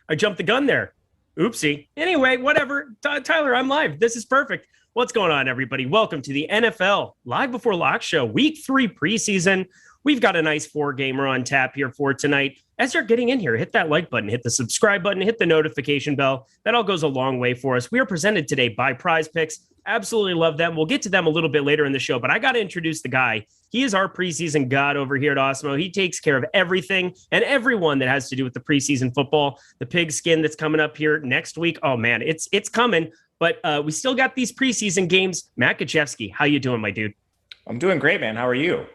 I jumped the gun there. Oopsie. Anyway, whatever. Tyler, I'm live. This is perfect. What's going on, everybody? Welcome to the NFL Live Before Lock Show, Week 3 preseason. We've got a nice 4-gamer on tap here for tonight. As you're getting in here, hit that like button, hit the subscribe button, hit the notification bell. That all goes a long way for us. We are presented today by Prize Picks. Absolutely love them. We'll get to them a little bit later in the show, but I got to introduce the guy. He is our preseason god over here at Awesemo. He takes care of everything and everyone that has to do with the preseason football. The pigskin that's coming up here next week. Oh, man, it's coming. But we still got these preseason games. Matt Gajewski, how you doing, my dude? I'm doing great, man. How are you?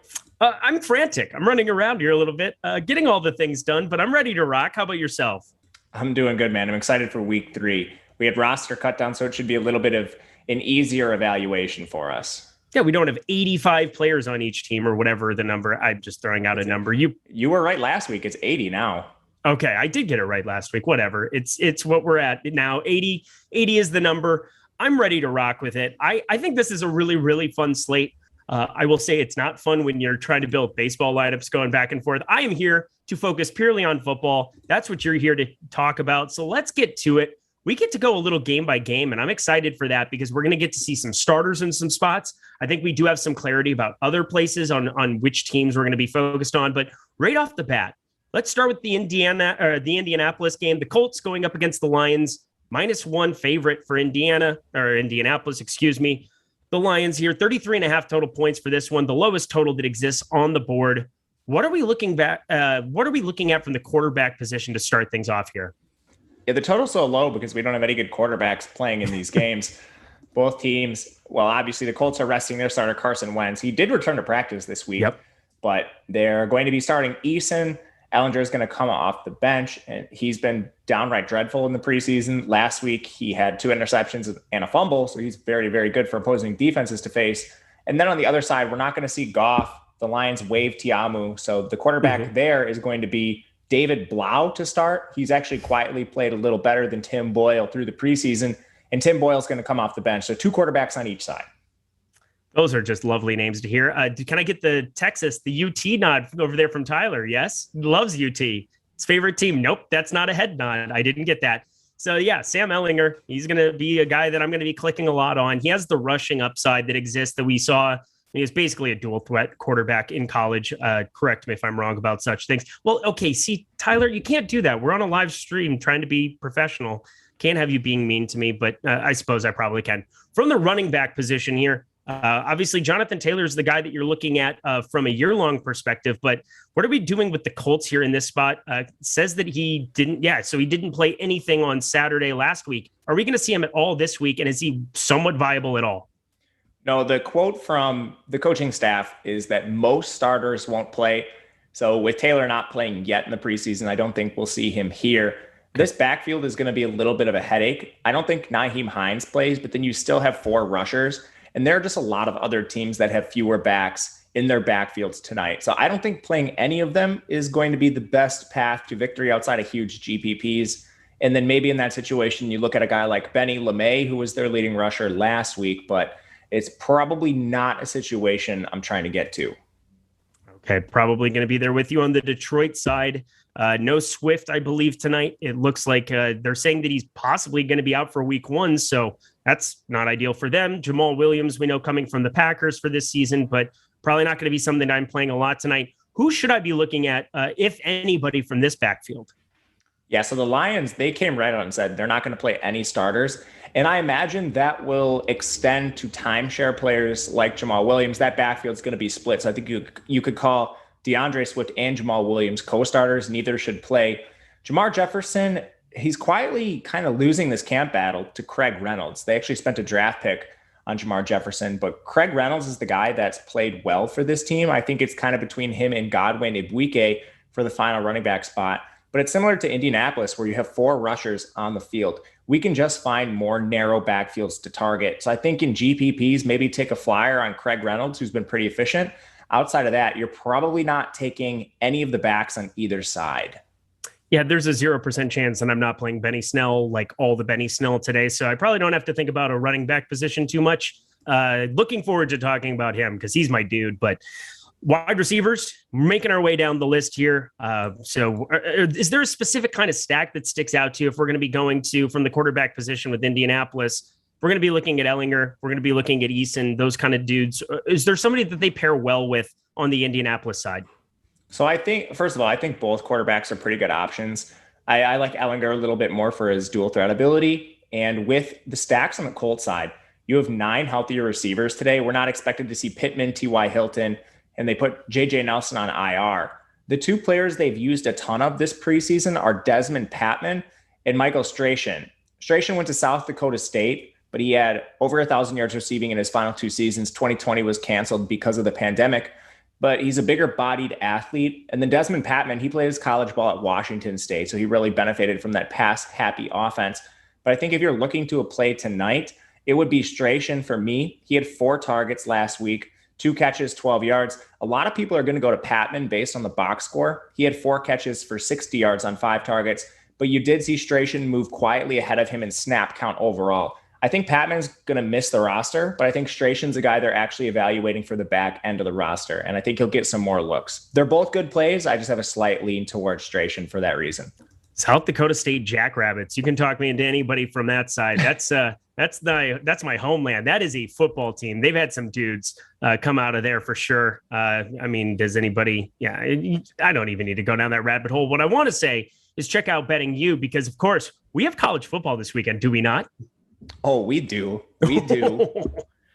I'm frantic. I'm running around here a little bit, getting all the things done, but I'm ready to rock. How about yourself? I'm doing good, man. I'm excited for week 3. We had roster cut down, so it should be a little bit of an easier evaluation for us. Yeah, we don't have 85 players on each team or whatever the number. I'm just throwing out a number. You were right last week. It's 80 now. Okay, I did get it right last week. Whatever. It's what we're at now. 80 is the number. I'm ready to rock with it. I think this is a really, really fun slate. I will say it's not fun when you're trying to build baseball lineups going back and forth. I am here to focus purely on football. That's what you're here to talk about. So let's get to it. We get to go a little game by game, and I'm excited for that because we're going to get to see some starters in some spots. I think we do have some clarity about other places on which teams we're going to be focused on. But right off the bat, let's start with the Indianapolis game. The Colts going up against the Lions, -1 favorite for Indianapolis, excuse me. The Lions here, 33.5 total points for this one, the lowest total that exists on the board. What are we looking at from the quarterback position to start things off here? Yeah, the total's so low because we don't have any good quarterbacks playing in these games. Both teams, well, obviously the Colts are resting their starter Carson Wentz. He did return to practice this week, but they're going to be starting Eason. Ellinger is going to come off the bench, and he's been downright dreadful in the preseason. Last week, he had 2 interceptions and a fumble, so he's very, very good for opposing defenses to face. And then on the other side, we're not going to see Goff. The Lions waive Tiamu, so the quarterback there is going to be David Blau to start. He's actually quietly played a little better than Tim Boyle through the preseason, and Tim Boyle's going to come off the bench. So 2 quarterbacks on each side. Those are just lovely names to hear. Can I get the UT nod over there from Tyler? Yes, loves UT. His favorite team. Nope, that's not a head nod. I didn't get that. So yeah, Sam Ehlinger, he's going to be a guy that I'm going to be clicking a lot on. He has the rushing upside that exists that we saw. He was basically a dual threat quarterback in college. Correct me if I'm wrong about such things. Well, okay, see, Tyler, you can't do that. We're on a live stream trying to be professional. Can't have you being mean to me, but I suppose I probably can. From the running back position here, obviously, Jonathan Taylor is the guy that you're looking at from a year-long perspective. But what are we doing with the Colts here in this spot? Says that he didn't. Yeah, so he didn't play anything on Saturday last week. Are we going to see him at all this week? And is he somewhat viable at all? No, the quote from the coaching staff is that most starters won't play. So with Taylor not playing yet in the preseason, I don't think we'll see him here. This backfield is going to be a little bit of a headache. I don't think Nyheim Hines plays, but then you still have 4 rushers. And there are just a lot of other teams that have fewer backs in their backfields tonight. So I don't think playing any of them is going to be the best path to victory outside of huge GPPs. And then maybe in that situation, you look at a guy like Benny LeMay, who was their leading rusher last week, but it's probably not a situation I'm trying to get to. Okay, probably going to be there with you on the Detroit side. No Swift, I believe, tonight. It looks like they're saying that he's possibly going to be out for week 1, so that's not ideal for them. Jamal Williams, we know, coming from the Packers for this season, but probably not going to be something that I'm playing a lot tonight. Who should I be looking at, if anybody, from this backfield? Yeah, so the Lions, they came right out and said they're not going to play any starters. And I imagine that will extend to timeshare players like Jamal Williams. That backfield's going to be split. So I think you could call DeAndre Swift and Jamal Williams co-starters. Neither should play. Jamar Jefferson, he's quietly kind of losing this camp battle to Craig Reynolds. They actually spent a draft pick on Jamar Jefferson, but Craig Reynolds is the guy that's played well for this team. I think it's kind of between him and Godwin Igweike for the final running back spot. But it's similar to Indianapolis, where you have 4 rushers on the field. We can just find more narrow backfields to target. So I think in GPPs, maybe take a flyer on Craig Reynolds, who's been pretty efficient. Outside of that, you're probably not taking any of the backs on either side. Yeah, there's a 0% chance that I'm not playing Benny Snell, like all the Benny Snell today. So I probably don't have to think about a running back position too much. Looking forward to talking about him because he's my dude. But Wide receivers, making our way down the list here. Is there a specific kind of stack that sticks out to you if we're going to be going to from the quarterback position with Indianapolis? We're going to be looking at Ellinger. We're going to be looking at Eason, those kind of dudes. Is there somebody that they pair well with on the Indianapolis side? So I think, first of all, I think both quarterbacks are pretty good options. I like Ellinger a little bit more for his dual threat ability. And with the stacks on the Colts side, you have 9 healthier receivers today. We're not expected to see Pittman, T.Y. Hilton, and they put J.J. Nelson on IR. The 2 players they've used a ton of this preseason are Desmond Patman and Michael Strachan. Strachan went to South Dakota State, but he had over 1,000 yards receiving in his final 2 seasons. 2020 was canceled because of the pandemic, but he's a bigger bodied athlete. And then Desmond Patman, he played his college ball at Washington State, so he really benefited from that pass-happy offense. But I think if you're looking to a play tonight, it would be Strachan for me. He had 4 targets last week, 2 catches, 12 yards. A lot of people are going to go to Patman based on the box score. He had 4 catches for 60 yards on 5 targets, but you did see Strachan move quietly ahead of him in snap count overall. I think Patman's going to miss the roster, but I think Strachan's a guy they're actually evaluating for the back end of the roster, and I think he'll get some more looks. They're both good plays. I just have a slight lean towards Strachan for that reason. South Dakota State Jackrabbits. You can talk me into anybody from that side. That's my homeland. That is a football team. They've had some dudes come out of there for sure. I mean, does anybody? Yeah, I don't even need to go down that rabbit hole. What I want to say is check out Betting You, because of course we have college football this weekend. Do we not? Oh, we do. We do.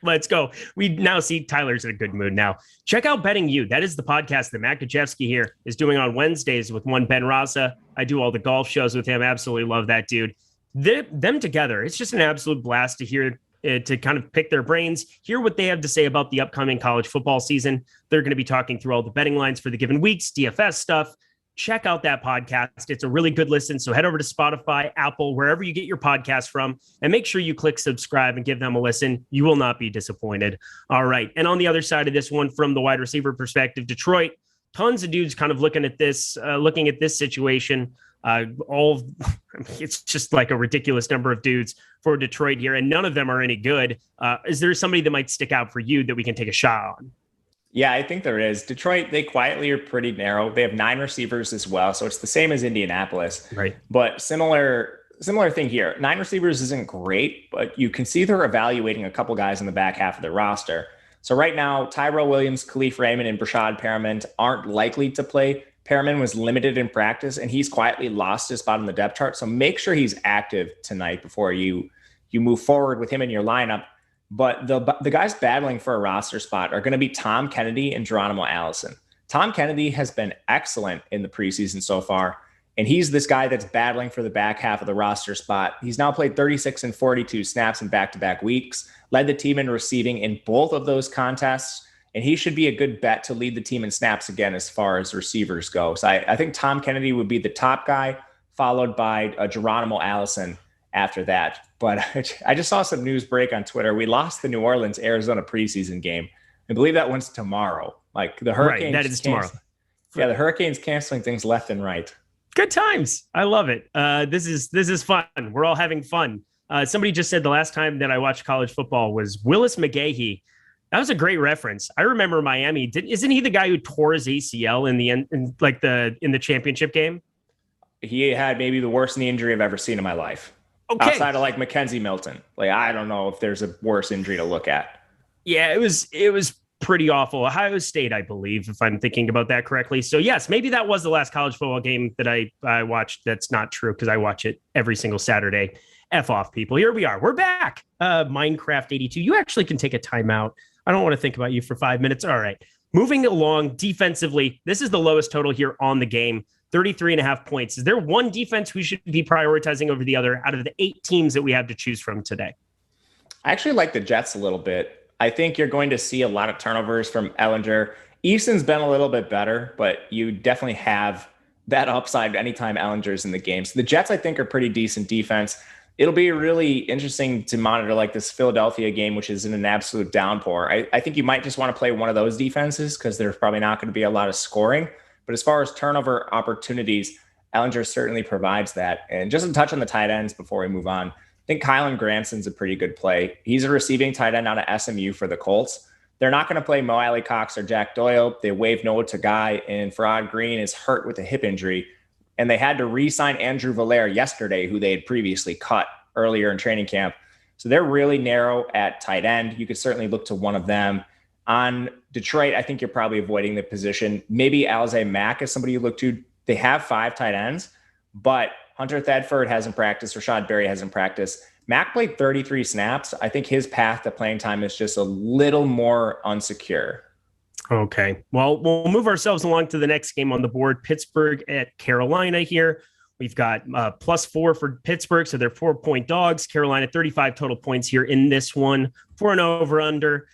Let's go. We now see Tyler's in a good mood now. Check out Betting You. That is the podcast that Matt Gajewski here is doing on Wednesdays with one Ben Rasa. I do all the golf shows with him. Absolutely love that dude. Them together, it's just an absolute blast to hear, to kind of pick their brains, hear what they have to say about the upcoming college football season. They're going to be talking through all the betting lines for the given weeks, DFS stuff. Check out that podcast. It's a really good listen. So head over to Spotify, Apple, wherever you get your podcast from, and make sure you click subscribe and give them a listen. You will not be disappointed. All right. And on the other side of this one, from the wide receiver perspective, Detroit, tons of dudes kind of looking at this situation. It's just like a ridiculous number of dudes for Detroit here, and none of them are any good. Is there somebody that might stick out for you that we can take a shot on? Yeah, I think there is. Detroit, they quietly are pretty narrow. They have 9 receivers as well, so it's the same as Indianapolis. Right. But similar thing here. 9 receivers isn't great, but you can see they're evaluating a couple guys in the back half of the roster. So right now, Tyrell Williams, Khalif Raymond, and Brashad Perriman aren't likely to play. Perriman was limited in practice, and he's quietly lost his spot on the depth chart. So make sure he's active tonight before you move forward with him in your lineup. But the guys battling for a roster spot are going to be Tom Kennedy and Geronimo Allison. Tom Kennedy has been excellent in the preseason so far, and he's this guy that's battling for the back half of the roster spot. He's now played 36 and 42 snaps in back-to-back weeks, led the team in receiving in both of those contests, and he should be a good bet to lead the team in snaps again as far as receivers go. So I think Tom Kennedy would be the top guy, followed by Geronimo Allison after that. But I just saw some news break on Twitter. We lost the New Orleans Arizona preseason game. I believe that one's tomorrow. Like the Hurricanes. Right, that is tomorrow. Yeah, the Hurricanes canceling things left and right. Good times. I love it. This is fun. We're all having fun. Somebody just said the last time that I watched college football was Willis McGahee. That was a great reference. I remember Miami. Isn't he the guy who tore his ACL in the end, in the championship game? He had maybe the worst knee injury I've ever seen in my life. Okay. Outside of like Mackenzie Milton. Like, I don't know if there's a worse injury to look at. Yeah, it was pretty awful. Ohio State, I believe, if I'm thinking about that correctly. So yes, maybe that was the last college football game that I watched. That's not true, because I watch it every single Saturday. F off, people. Here we are. We're back. Minecraft 82. You actually can take a timeout. I don't want to think about you for 5 minutes. All right. Moving along defensively, this is the lowest total here on the game. 33.5 points. Is there one defense we should be prioritizing over the other out of the 8 teams that we have to choose from today? I actually like the Jets a little bit. I think you're going to see a lot of turnovers from Ellinger. Easton's been a little bit better, but you definitely have that upside anytime Ellinger's in the game. So the Jets, I think, are pretty decent defense. It'll be really interesting to monitor like this Philadelphia game, which is in an absolute downpour. I think you might just want to play one of those defenses because there's probably not going to be a lot of scoring. But as far as turnover opportunities, Ellinger certainly provides that. And just a touch on the tight ends before we move on. I think Kylan Granson's a pretty good play. He's a receiving tight end out of SMU for the Colts. They're not going to play Mo Alley Cox or Jack Doyle. They waived Noah Tagai, and Farad Green is hurt with a hip injury. And they had to re-sign Andrew Valaire yesterday, who they had previously cut earlier in training camp. So they're really narrow at tight end. You could certainly look to one of them. On Detroit, I think you're probably avoiding the position. Maybe Alize Mack is somebody you look to. They have 5 tight ends, but Hunter Thedford hasn't practiced. Rashad Berry hasn't practiced. Mack played 33 snaps. I think his path to playing time is just a little more unsecure. Okay. Well, we'll move ourselves along to the next game on the board. Pittsburgh at Carolina here. We've got +4 for Pittsburgh, so they're 4-point dogs. Carolina, 35 total points here in this one. 4-0 over under.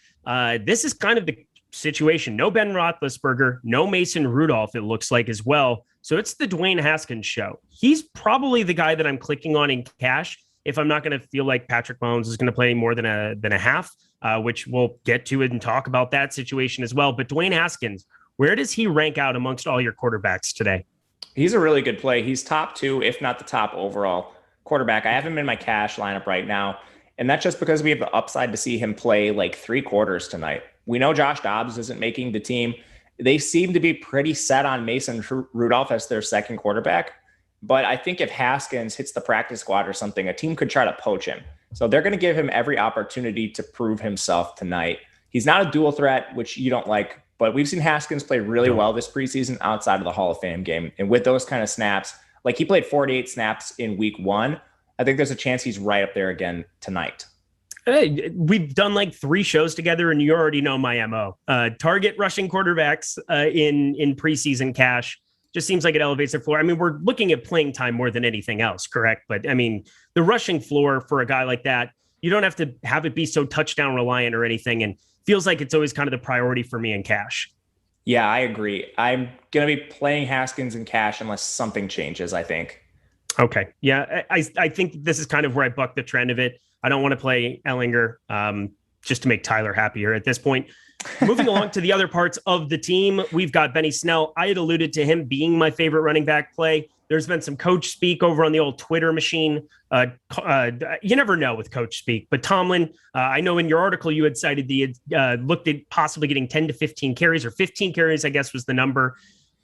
This is kind of the situation. No Ben Roethlisberger, no Mason Rudolph, it looks like as well. So it's the Dwayne Haskins show. He's probably the guy that I'm clicking on in cash if I'm not going to feel like Patrick Mahomes is going to play more than a half, which we'll get to and talk about that situation as well. But Dwayne Haskins, where does he rank out amongst all your quarterbacks today? He's a really good play. He's top 2, if not the top overall quarterback. I have him in my cash lineup right now. And that's just because we have the upside to see him play like 3 quarters tonight. We know Josh Dobbs isn't making the team. They seem to be pretty set on Mason Rudolph as their second quarterback. But I think if Haskins hits the practice squad or something, a team could try to poach him. So they're going to give him every opportunity to prove himself tonight. He's not a dual threat, which you don't like, but we've seen Haskins play really well this preseason outside of the Hall of Fame game. And with those kind of snaps, like he played 48 snaps in week 1, I think there's a chance he's right up there again tonight. Hey, we've done like 3 shows together, and you already know my MO. Target rushing quarterbacks in preseason cash just seems like it elevates their floor. I mean, we're looking at playing time more than anything else, correct? But I mean, the rushing floor for a guy like that, you don't have to have it be so touchdown reliant or anything, and feels like it's always kind of the priority for me in cash. Yeah, I agree. I'm going to be playing Haskins in cash unless something changes, I think. Okay. Yeah, I think this is kind of where I buck the trend of it. I don't want to play Ellinger just to make Tyler happier at this point. Moving along to the other parts of the team, we've got Benny Snell. I had alluded to him being my favorite running back play. There's been some coach speak over on the old Twitter machine. You never know with coach speak, but Tomlin, I know in your article you had cited the looked at possibly getting 10 to 15 carries, or 15 carries, I guess was the number.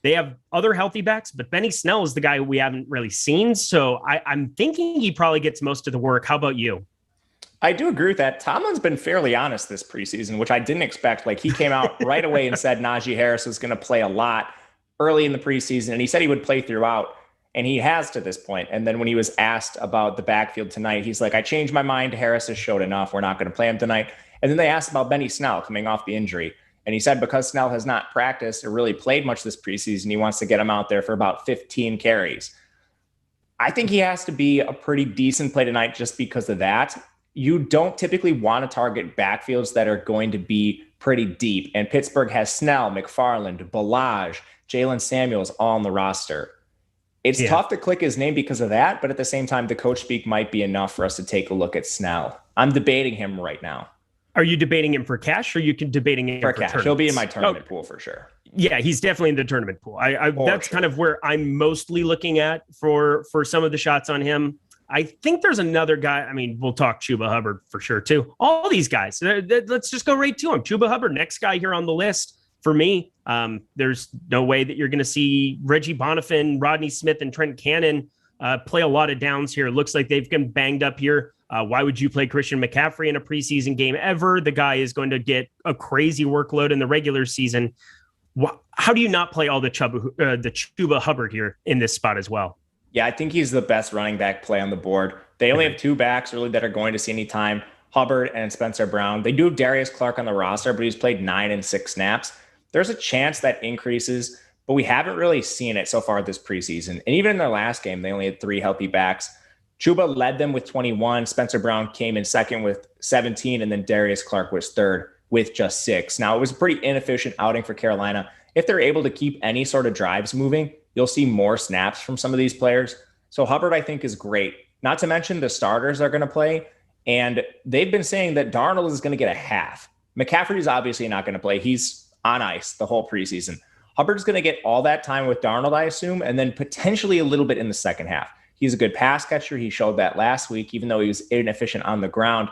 They have other healthy backs, but Benny Snell is the guy we haven't really seen. So I'm thinking he probably gets most of the work. How about you? I do agree with that. Tomlin's been fairly honest this preseason, which I didn't expect. Like, he came out right away and said Najee Harris was going to play a lot early in the preseason, and he said he would play throughout, and he has to this point. And then when he was asked about the backfield tonight, he's like, I changed my mind. Harris has showed enough. We're not going to play him tonight. And then they asked about Benny Snell coming off the injury, and he said because Snell has not practiced or really played much this preseason, he wants to get him out there for about 15 carries. I think he has to be a pretty decent play tonight just because of that. You don't typically want to target backfields that are going to be pretty deep. And Pittsburgh has Snell, McFarland, Ballage, Jalen Samuels all on the roster. It's tough to click his name because of that, but at the same time, the coach speak might be enough for us to take a look at Snell. I'm debating him right now. Are you debating him for cash, or you can debating him for cash? He'll be in my tournament pool for sure. Yeah, he's definitely in the tournament pool. That's kind of where I'm mostly looking at for some of the shots on him. I think there's another guy. I mean, we'll talk Chuba Hubbard for sure, too. All these guys. Let's just go right to him. Chuba Hubbard, next guy here on the list for me. There's no way that you're going to see Reggie Bonifant, Rodney Smith, and Trent Cannon play a lot of downs here. It looks like they've been banged up here. Why would you play Christian McCaffrey in a preseason game ever? The guy is going to get a crazy workload in the regular season. How do you not play all the Chuba Hubbard here in this spot as well? Yeah, I think he's the best running back play on the board. They only have 2 backs really that are going to see any time, Hubbard and Spencer Brown. They do have Darius Clark on the roster, but he's played 9 and 6 snaps. There's a chance that increases, but we haven't really seen it so far this preseason. And even in their last game, they only had 3 healthy backs. Chuba led them with 21. Spencer Brown came in second with 17, and then Darius Clark was third with just 6. Now, it was a pretty inefficient outing for Carolina. If they're able to keep any sort of drives moving, you'll see more snaps from some of these players. So Hubbard, I think, is great. Not to mention the starters are going to play. And they've been saying that Darnold is going to get a half. McCaffrey is obviously not going to play. He's on ice the whole preseason. Hubbard's going to get all that time with Darnold, I assume, and then potentially a little bit in the second half. He's a good pass catcher. He showed that last week, even though he was inefficient on the ground.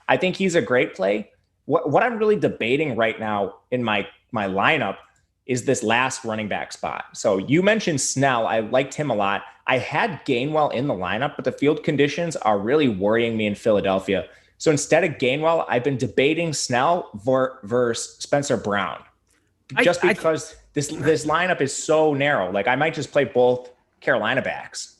I think he's a great play. What I'm really debating right now in my lineup is this last running back spot. So you mentioned Snell. I liked him a lot. I had Gainwell in the lineup, but the field conditions are really worrying me in Philadelphia. So instead of Gainwell, I've been debating Snell versus Spencer Brown, just because this lineup is so narrow. Like I might just play both Carolina backs.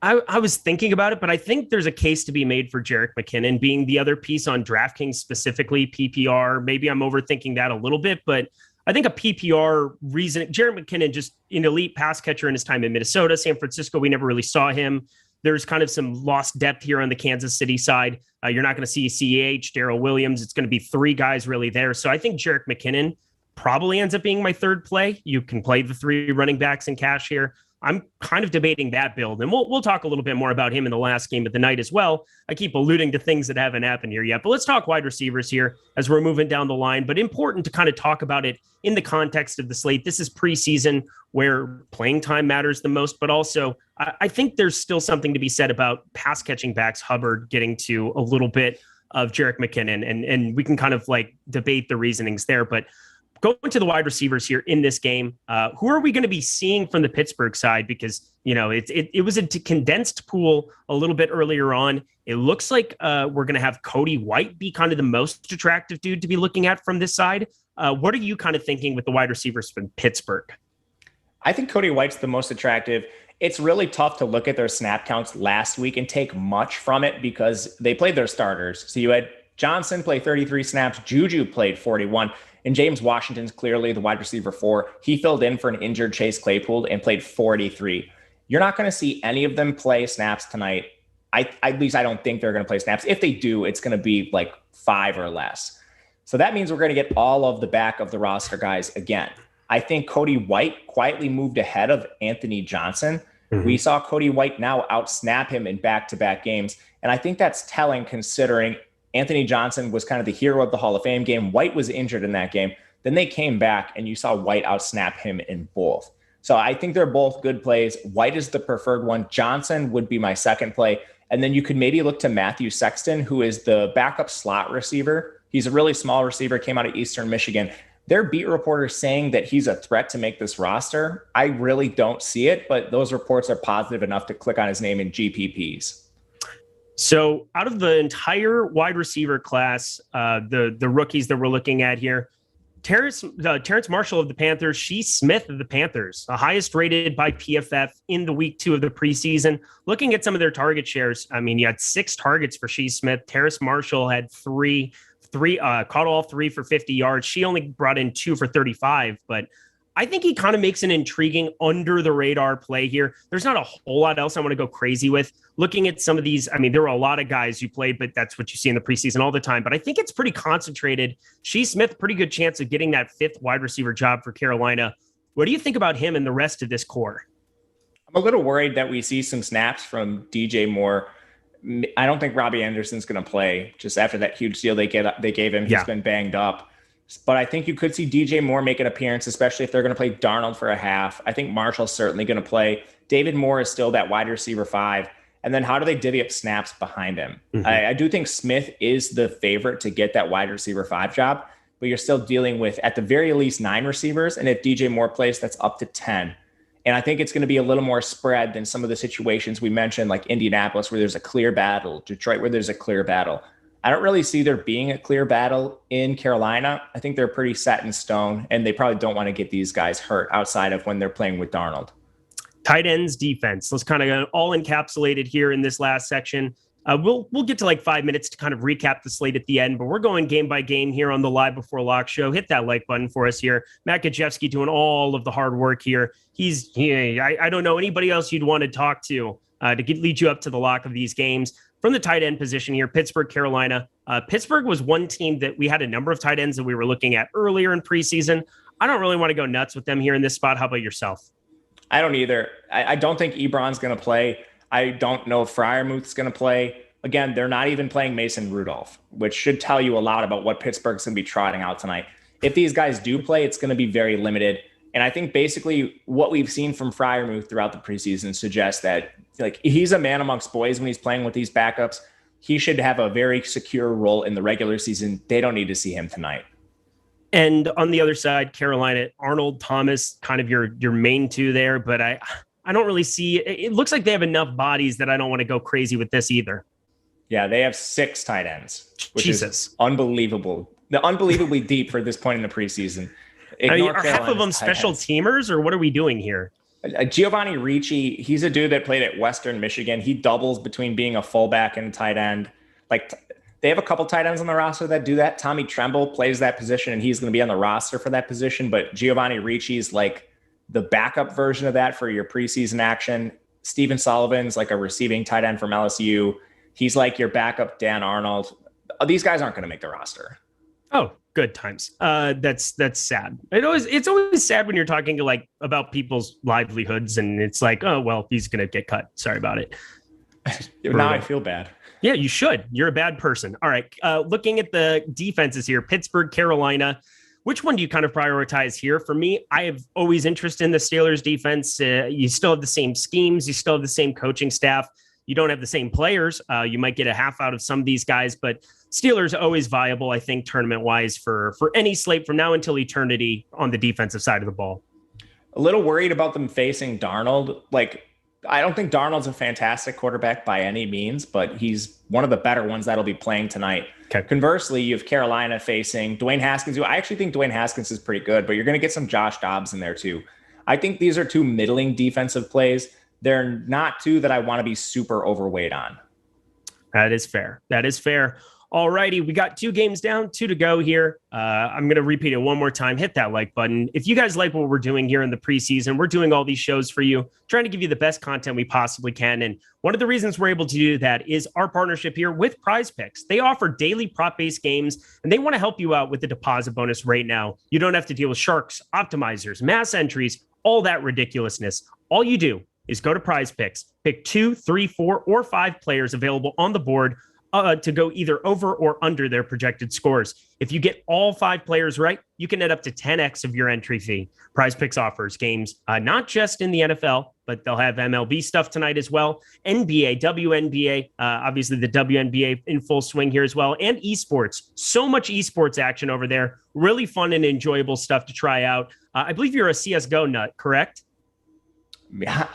I was thinking about it, but I think there's a case to be made for Jerick McKinnon being the other piece on DraftKings, specifically PPR. Maybe I'm overthinking that a little bit, but I think a PPR reason, Jerick McKinnon, just an elite pass catcher in his time in Minnesota, San Francisco, we never really saw him. There's kind of some lost depth here on the Kansas City side. You're not going to see CH, Darrell Williams. It's going to be three guys really there. So I think Jerick McKinnon probably ends up being my third play. You can play the three running backs in cash here. I'm kind of debating that build, and we'll talk a little bit more about him in the last game of the night as well. I keep alluding to things that haven't happened here yet, but let's talk wide receivers here as we're moving down the line, but important to kind of talk about it in the context of the slate. This is preseason where playing time matters the most, but also I think there's still something to be said about pass catching backs, Hubbard getting to a little bit of Jerick McKinnon, and we can kind of like debate the reasonings there, but going to the wide receivers here in this game, who are we going to be seeing from the Pittsburgh side? Because, you know, it was a condensed pool a little bit earlier on. It looks like we're going to have Cody White be kind of the most attractive dude to be looking at from this side. What are you kind of thinking with the wide receivers from Pittsburgh? I think Cody White's the most attractive. It's really tough to look at their snap counts last week and take much from it because they played their starters. So you had Johnson play 33 snaps, Juju played 41, and James Washington's clearly the wide receiver 4. He filled in for an injured Chase Claypool and played 43. You're not going to see any of them play snaps tonight. At least I don't think they're going to play snaps. If they do, it's going to be like 5 or less. So that means we're going to get all of the back of the roster guys again. I think Cody White quietly moved ahead of Anthony Johnson. Mm-hmm. We saw Cody White now outsnap him in back-to-back games. And I think that's telling considering Anthony Johnson was kind of the hero of the Hall of Fame game. White was injured in that game. Then they came back and you saw White outsnap him in both. So I think they're both good plays. White is the preferred one. Johnson would be my second play. And then you could maybe look to Matthew Sexton, who is the backup slot receiver. He's a really small receiver, came out of Eastern Michigan. Their beat reporters saying that he's a threat to make this roster. I really don't see it, but those reports are positive enough to click on his name in GPPs. So out of the entire wide receiver class, the rookies that we're looking at here, Terrence Marshall of the Panthers, Shee Smith of the Panthers, the highest rated by PFF in the week 2 of the preseason. Looking at some of their target shares, I mean, you had 6 targets for Shee Smith. Terrace Marshall had three, caught all 3 for 50 yards. She only brought in 2 for 35, but I think he kind of makes an intriguing under the radar play here. There's not a whole lot else I want to go crazy with. Looking at some of these, I mean, there were a lot of guys who played, but that's what you see in the preseason all the time. But I think it's pretty concentrated. Shee Smith, pretty good chance of getting that 5th wide receiver job for Carolina. What do you think about him and the rest of this core? I'm a little worried that we see some snaps from DJ Moore. I don't think Robbie Anderson's going to play just after that huge deal they gave him. He's been banged up. But I think you could see DJ Moore make an appearance, especially if they're going to play Darnold for a half. I think Marshall's certainly going to play. David Moore is still that wide receiver 5. And then how do they divvy up snaps behind him? Mm-hmm. I do think Smith is the favorite to get that wide receiver 5 job, but you're still dealing with at the very least 9 receivers. And if DJ Moore plays, that's up to 10. And I think it's going to be a little more spread than some of the situations we mentioned, like Indianapolis, where there's a clear battle, Detroit, where there's a clear battle. I don't really see there being a clear battle in Carolina. I think they're pretty set in stone, and they probably don't want to get these guys hurt outside of when they're playing with Darnold. Tight ends defense. Let's kind of all encapsulated here in this last section. We'll get to like 5 minutes to kind of recap the slate at the end, but we're going game by game here on the Live Before Lock show. Hit that like button for us here. Matt Gajewski doing all of the hard work here. I don't know anybody else you'd want to talk to lead you up to the lock of these games. From the tight end position here, Pittsburgh, Carolina. Pittsburgh was one team that we had a number of tight ends that we were looking at earlier in preseason. I don't really want to go nuts with them here in this spot. How about yourself? I don't either. I don't think Ebron's going to play. I don't know if Freiermuth's going to play. Again, they're not even playing Mason Rudolph, which should tell you a lot about what Pittsburgh's going to be trotting out tonight. If these guys do play, it's going to be very limited. And I think basically what we've seen from Freiermuth throughout the preseason suggests that like he's a man amongst boys when he's playing with these backups. He should have a very secure role in the regular season. They don't need to see him tonight. And on the other side, Carolina, Arnold, Thomas, kind of your main two there. But I don't really see, it looks like they have enough bodies that I don't want to go crazy with this either. Yeah, they have 6 tight ends, which Jesus. is unbelievable. They're unbelievably deep for this point in the preseason. Are half of them special teamers, or what are we doing here? Giovanni Ricci, he's a dude that played at Western Michigan. He doubles between being a fullback and a tight end. Like, they have a couple tight ends on the roster that do that. Tommy Tremble plays that position, and he's going to be on the roster for that position. But Giovanni Ricci is like the backup version of that for your preseason action. Steven Sullivan's like a receiving tight end from LSU. He's like your backup Dan Arnold. These guys aren't going to make the roster. Oh, good times. That's sad. It's always sad when you're talking to about people's livelihoods, and it's like, oh well, he's going to get cut. Sorry about it. Now I feel bad. Yeah, you should. You're a bad person. All right. Looking at the defenses here, Pittsburgh, Carolina. Which one do you kind of prioritize here? For me, I have always interest in the Steelers defense. You still have the same schemes. You still have the same coaching staff. You don't have the same players. You might get a half out of some of these guys, but Steelers always viable, I think, tournament-wise for any slate from now until eternity on the defensive side of the ball. A little worried about them facing Darnold. I don't think Darnold's a fantastic quarterback by any means, but he's one of the better ones that'll be playing tonight. Okay. Conversely, you have Carolina facing Dwayne Haskins, who I actually think Dwayne Haskins is pretty good, but you're going to get some Josh Dobbs in there too. I think these are 2 middling defensive plays. They're not 2 that I want to be super overweight on. That is fair. All righty, we got 2 games down, 2 to go here. I'm going to repeat it one more time. Hit that like button. If you guys like what we're doing here in the preseason, we're doing all these shows for you, trying to give you the best content we possibly can. And one of the reasons we're able to do that is our partnership here with Prize Picks. They offer daily prop-based games, and they want to help you out with the deposit bonus right now. You don't have to deal with sharks, optimizers, mass entries, all that ridiculousness. All you do is go to Prize Picks, pick 2, 3, 4, or 5 players available on the board to go either over or under their projected scores. If you get all 5 players right, you can net up to 10x of your entry fee. Prize Picks offers games not just in the NFL, but they'll have MLB stuff tonight as well. NBA, WNBA, obviously the WNBA in full swing here as well, and esports. So much esports action over there. Really fun and enjoyable stuff to try out. I believe you're a CSGO nut, correct?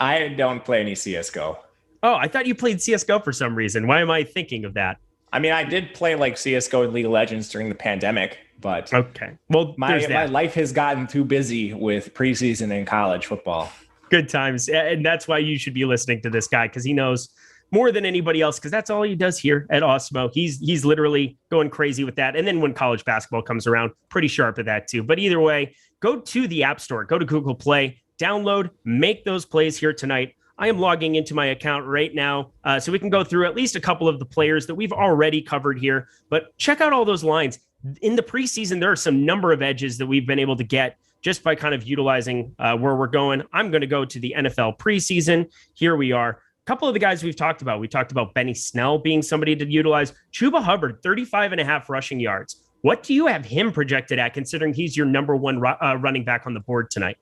I don't play any CSGO. Oh, I thought you played CSGO for some reason. Why am I thinking of that? I mean, I did play CSGO and League of Legends during the pandemic, but okay. Well, my life has gotten too busy with preseason and college football. Good times. And that's why you should be listening to this guy, because he knows more than anybody else, because that's all he does here at Awesemo. He's literally going crazy with that. And then when college basketball comes around, pretty sharp at that too. But either way, go to the App Store, go to Google Play, download, make those plays here tonight. I am logging into my account right now so we can go through at least a couple of the players that we've already covered here. But check out all those lines. In the preseason, there are some number of edges that we've been able to get just by kind of utilizing where we're going. I'm going to go to the NFL preseason. Here we are. A couple of the guys we've talked about. We talked about Benny Snell being somebody to utilize. Chuba Hubbard, 35.5 rushing yards. What do you have him projected at, considering he's your number 1 running back on the board tonight?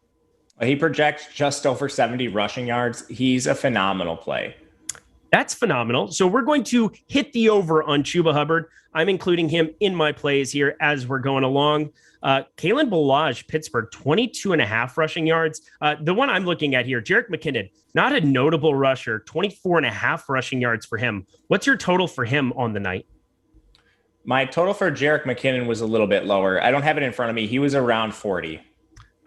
He projects just over 70 rushing yards. He's a phenomenal play. That's phenomenal. So we're going to hit the over on Chuba Hubbard. I'm including him in my plays here as we're going along. Kalen Ballage, Pittsburgh, 22.5 rushing yards. The one I'm looking at here, Jerick McKinnon, not a notable rusher, 24.5 rushing yards for him. What's your total for him on the night? My total for Jerick McKinnon was a little bit lower. I don't have it in front of me. He was around 40.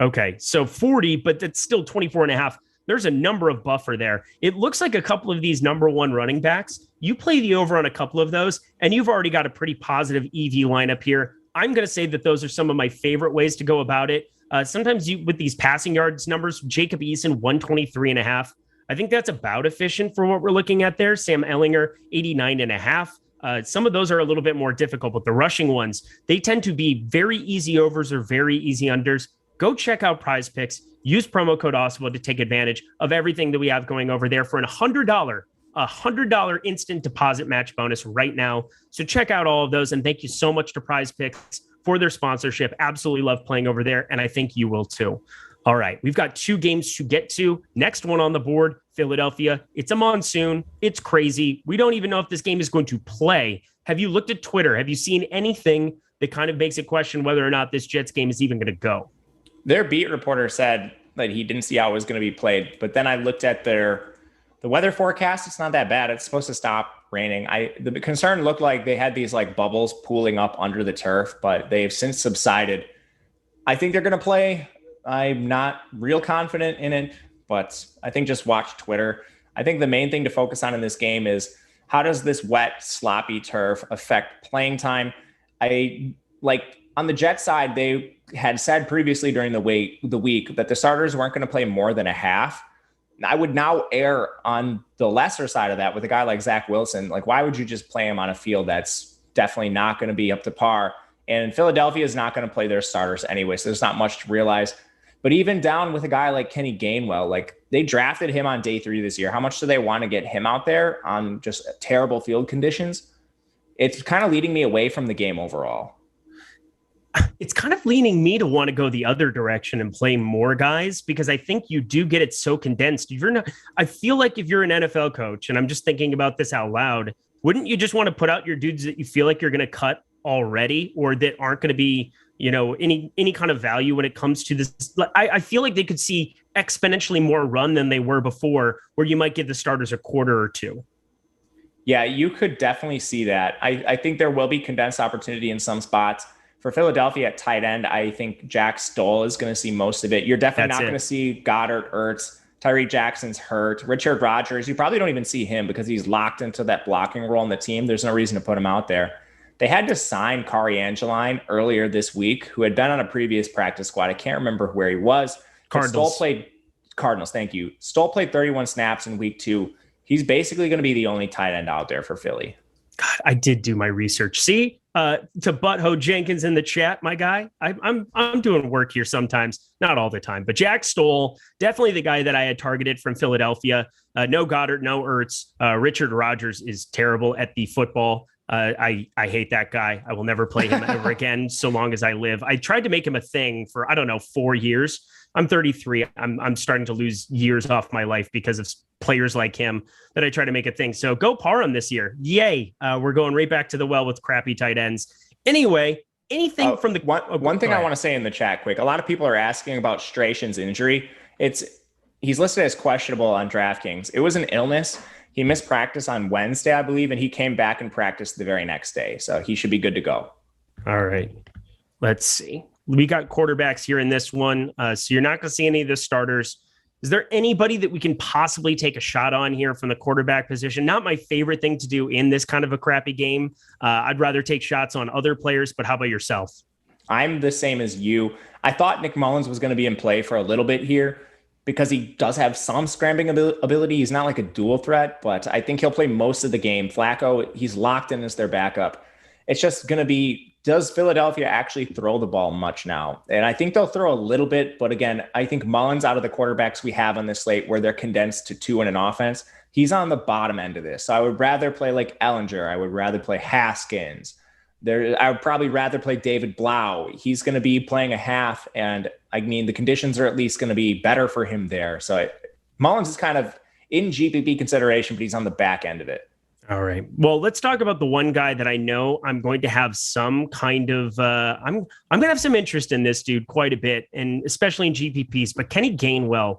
Okay, so 40, but that's still 24.5. There's a number of buffer there. It looks like a couple of these number 1 running backs, you play the over on a couple of those, and you've already got a pretty positive EV lineup here. I'm going to say that those are some of my favorite ways to go about it. Sometimes with these passing yards numbers, Jacob Eason, 123.5. I think that's about efficient for what we're looking at there. Sam Ellinger, 89.5. Some of those are a little bit more difficult, but the rushing ones, they tend to be very easy overs or very easy unders. Go check out Prize Picks. Use promo code Awesemo to take advantage of everything that we have going over there for a $100 instant deposit match bonus right now. So check out all of those. And thank you so much to Prize Picks for their sponsorship. Absolutely love playing over there. And I think you will too. All right, we've got 2 games to get to. Next one on the board, Philadelphia. It's a monsoon. It's crazy. We don't even know if this game is going to play. Have you looked at Twitter? Have you seen anything that kind of makes it question whether or not this Jets game is even going to go? Their beat reporter said that he didn't see how it was going to be played, but then I looked at the weather forecast. It's not that bad. It's supposed to stop raining. The concern looked like they had these like bubbles pooling up under the turf, but they've since subsided. I think they're going to play. I'm not real confident in it, but I think just watch Twitter. I think the main thing to focus on in this game is how does this wet, sloppy turf affect playing time? On the Jets side, they had said previously during the week that the starters weren't going to play more than a half. I would now err on the lesser side of that with a guy like Zach Wilson. Like, why would you just play him on a field that's definitely not going to be up to par? And Philadelphia is not going to play their starters anyway, so there's not much to realize. But even down with a guy like Kenny Gainwell, like they drafted him on day 3 this year. How much do they want to get him out there on just terrible field conditions? It's kind of leading me away from the game overall. It's kind of leaning me to want to go the other direction and play more guys because I think you do get it so condensed. I feel like if you're an NFL coach, and I'm just thinking about this out loud, wouldn't you just want to put out your dudes that you feel like you're going to cut already or that aren't going to be, any kind of value when it comes to this? I feel like they could see exponentially more run than they were before, where you might give the starters a quarter or 2. Yeah, you could definitely see that. I think there will be condensed opportunity in some spots. For Philadelphia at tight end, I think Jack Stoll is going to see most of it. You're definitely not going to see Goddard, Ertz. Tyree Jackson's hurt. Richard Rodgers, you probably don't even see him because he's locked into that blocking role in the team. There's no reason to put him out there. They had to sign Kari Angeline earlier this week, who had been on a previous practice squad. I can't remember where he was. Cardinals. Cardinals, thank you. Stoll played 31 snaps in week 2. He's basically going to be the only tight end out there for Philly. God, I did do my research. See, to Butthole Jenkins in the chat, my guy, I'm doing work here sometimes, not all the time. But Jack Stoll, definitely the guy that I had targeted from Philadelphia. No Goddard, no Ertz. Richard Rodgers is terrible at the football. I hate that guy. I will never play him ever again so long as I live. I tried to make him a thing for, 4 years. I'm 33. I'm starting to lose years off my life because of players like him that I try to make a thing. So go Parham this year. Yay. We're going right back to the well with crappy tight ends. Anyway, anything from the one thing I want to say in the chat quick. A lot of people are asking about Strayson's injury. He's listed as questionable on DraftKings. It was an illness. He missed practice on Wednesday, I believe, and he came back and practiced the very next day. So he should be good to go. All right. Let's see. We got quarterbacks here in this one. So you're not going to see any of the starters. Is there anybody that we can possibly take a shot on here from the quarterback position? Not my favorite thing to do in this kind of a crappy game. I'd rather take shots on other players, but how about yourself? I'm the same as you. I thought Nick Mullins was going to be in play for a little bit here because he does have some scrambling ability. He's not like a dual threat, but I think he'll play most of the game. Flacco, he's locked in as their backup. It's just going to be, does Philadelphia actually throw the ball much now? And I think they'll throw a little bit, but again, I think Mullins, out of the quarterbacks we have on this slate where they're condensed to 2 in an offense, he's on the bottom end of this. So I would rather play like Ellinger. I would rather play Haskins. I would probably rather play David Blau. He's going to be playing a half, and I mean, the conditions are at least going to be better for him there. So Mullins is kind of in GPP consideration, but he's on the back end of it. All right. Well, let's talk about the one guy that I know I'm going to have some kind of I'm going to have some interest in this dude quite a bit, and especially in GPPs. But Kenny Gainwell,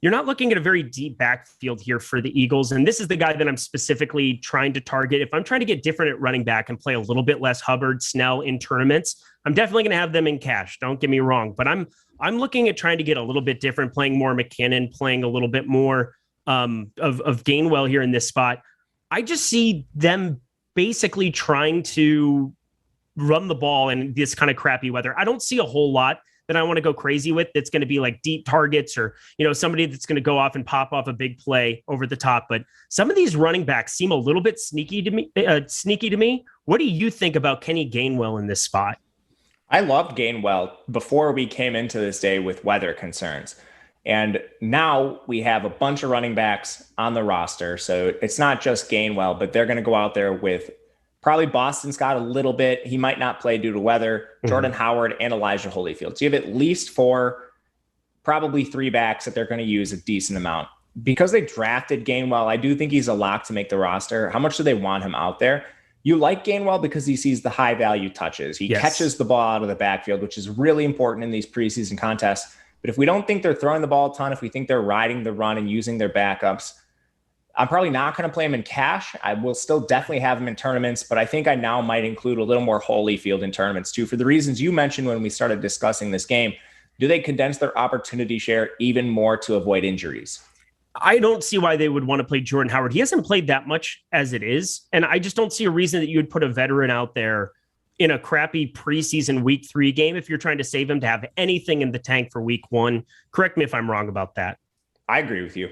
you're not looking at a very deep backfield here for the Eagles, and this is the guy that I'm specifically trying to target. If I'm trying to get different at running back and play a little bit less Hubbard, Snell in tournaments, I'm definitely going to have them in cash. Don't get me wrong, but I'm looking at trying to get a little bit different, playing more McKinnon, playing a little bit more of Gainwell here in this spot. I just see them basically trying to run the ball in this kind of crappy weather. I don't see a whole lot that I want to go crazy with that's going to be like deep targets or, somebody that's going to go off and pop off a big play over the top. But some of these running backs seem a little bit sneaky to me. What do you think about Kenny Gainwell in this spot? I loved Gainwell before we came into this day with weather concerns. And now we have a bunch of running backs on the roster. So it's not just Gainwell, but they're going to go out there with probably Boston Scott a little bit. He might not play due to weather, Jordan Howard, and Elijah Holyfield. So you have at least 4 probably 3 backs that they're going to use a decent amount. Because they drafted Gainwell, I do think he's a lock to make the roster. How much do they want him out there? You like Gainwell because he sees the high value touches. He catches the ball out of the backfield, which is really important in these preseason contests. But if we don't think they're throwing the ball a ton, if we think they're riding the run and using their backups, I'm probably not going to play him in cash. I will still definitely have him in tournaments, but I think I now might include a little more Holyfield in tournaments too, for the reasons you mentioned when we started discussing this game. Do they condense their opportunity share even more to avoid injuries? I don't see why they would want to play Jordan Howard. He hasn't played that much as it is. And I just don't see a reason that you would put a veteran out there in a crappy preseason week 3 game if you're trying to save him to have anything in the tank for week 1. Correct me if I'm wrong about that. I agree with you.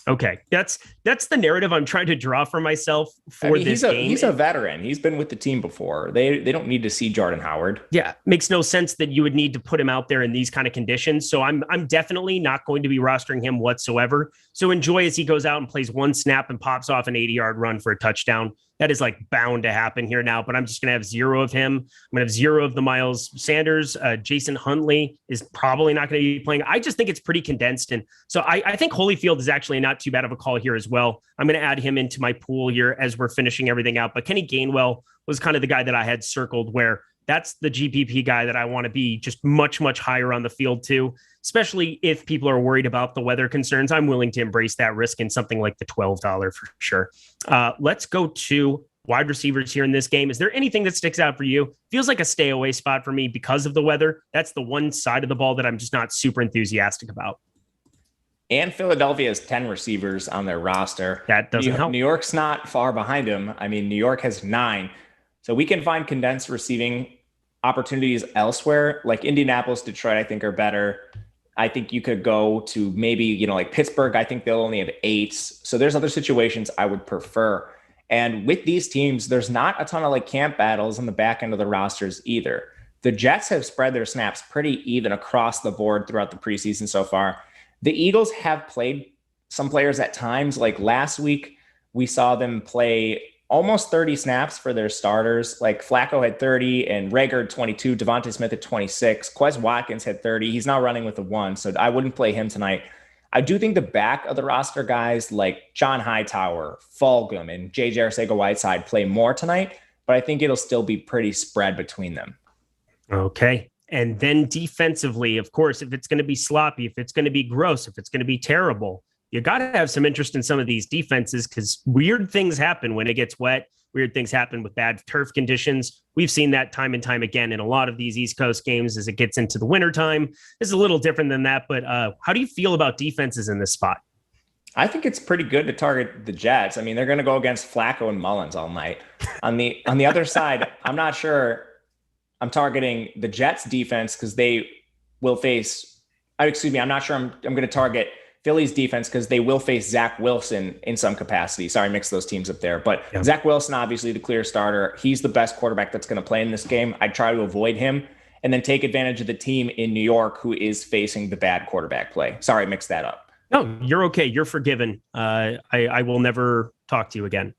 Okay, that's the narrative I'm trying to draw for myself for this game. He's a veteran. He's been with the team before. They don't need to see Jordan Howard. Yeah, makes no sense that you would need to put him out there in these kind of conditions. So I'm definitely not going to be rostering him whatsoever. So enjoy as he goes out and plays 1 snap and pops off an 80-yard run for a touchdown. That is like bound to happen here now, but I'm just going to have 0 of him. I'm going to have 0 of the Miles Sanders. Jason Huntley is probably not going to be playing. I just think it's pretty condensed. And so I think Holyfield is actually not too bad of a call here as well. I'm going to add him into my pool here as we're finishing everything out. But Kenny Gainwell was kind of the guy that I had circled where that's the GPP guy that I want to be just much, much higher on the field too, especially if people are worried about the weather concerns. I'm willing to embrace that risk in something like the $12 for sure. Let's go to wide receivers here in this game. Is there anything that sticks out for you? Feels like a stay away spot for me because of the weather. That's the one side of the ball that I'm just not super enthusiastic about. And Philadelphia has 10 receivers on their roster. That doesn't help. New York's not far behind him. I mean, New York has 9. So we can find condensed receiving opportunities elsewhere, like Indianapolis, Detroit, I think are better. I think you could go to maybe, like Pittsburgh. I think they'll only have 8. So there's other situations I would prefer. And with these teams, there's not a ton of like camp battles on the back end of the rosters either. The Jets have spread their snaps pretty even across the board throughout the preseason so far. The Eagles have played some players at times. Like last week, we saw them play almost 30 snaps for their starters. Like Flacco had 30 and Rager had 22, Devontae Smith had 26, Quez Watkins had 30. He's now running with a 1, so I wouldn't play him tonight. I do think the back of the roster guys like John Hightower, Fulgham, and J.J. Arcega-Whiteside play more tonight, but I think it'll still be pretty spread between them. Okay. And then defensively, of course, if it's going to be sloppy, if it's going to be gross, if it's going to be terrible, you got to have some interest in some of these defenses because weird things happen when it gets wet. Weird things happen with bad turf conditions. We've seen that time and time again in a lot of these East Coast games as it gets into the wintertime. This is a little different than that, but how do you feel about defenses in this spot? I think it's pretty good to target the Jets. I mean, they're going to go against Flacco and Mullins all night. On the other side, I'm not sure I'm targeting the Jets defense because they will face, I'm not sure I'm going to target Philly's defense because they will face Zach Wilson in some capacity. Sorry, I mixed those teams up there. But yeah. Zach Wilson, obviously the clear starter. He's the best quarterback that's going to play in this game. I'd try to avoid him and then take advantage of the team in New York who is facing the bad quarterback play. Sorry, I mixed that up. No, you're okay. You're forgiven. I will never talk to you again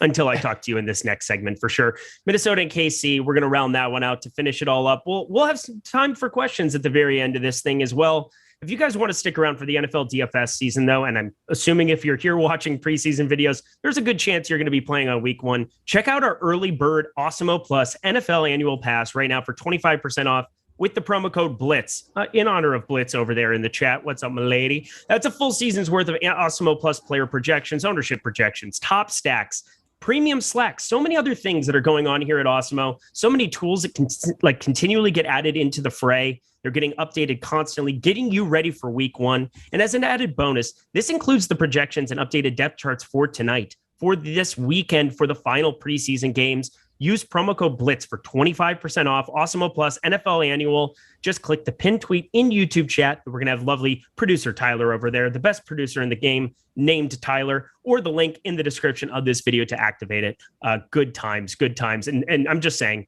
until I talk to you in this next segment for sure. Minnesota and KC, we're going to round that one out to finish it all up. We'll have some time for questions at the very end of this thing as well. If you guys want to stick around for the NFL DFS season, though, and I'm assuming if you're here watching preseason videos, there's a good chance you're going to be playing on week 1. Check out our early bird Awesemo Plus NFL annual pass right now for 25% off with the promo code BLITZ in honor of Blitz over there in the chat. What's up, my lady? That's a full season's worth of Awesemo Plus player projections, ownership projections, top stacks, premium Slack, so many other things that are going on here at Awesemo. So many tools that can continually get added into the fray. They're getting updated constantly, getting you ready for week 1. And as an added bonus, this includes the projections and updated depth charts for tonight, for this weekend, for the final preseason games. Use promo code BLITZ for 25% off Awesemo Plus NFL Annual. Just click the pinned tweet in YouTube chat. We're going to have lovely producer Tyler over there, the best producer in the game, named Tyler, or the link in the description of this video to activate it. Good times. And I'm just saying,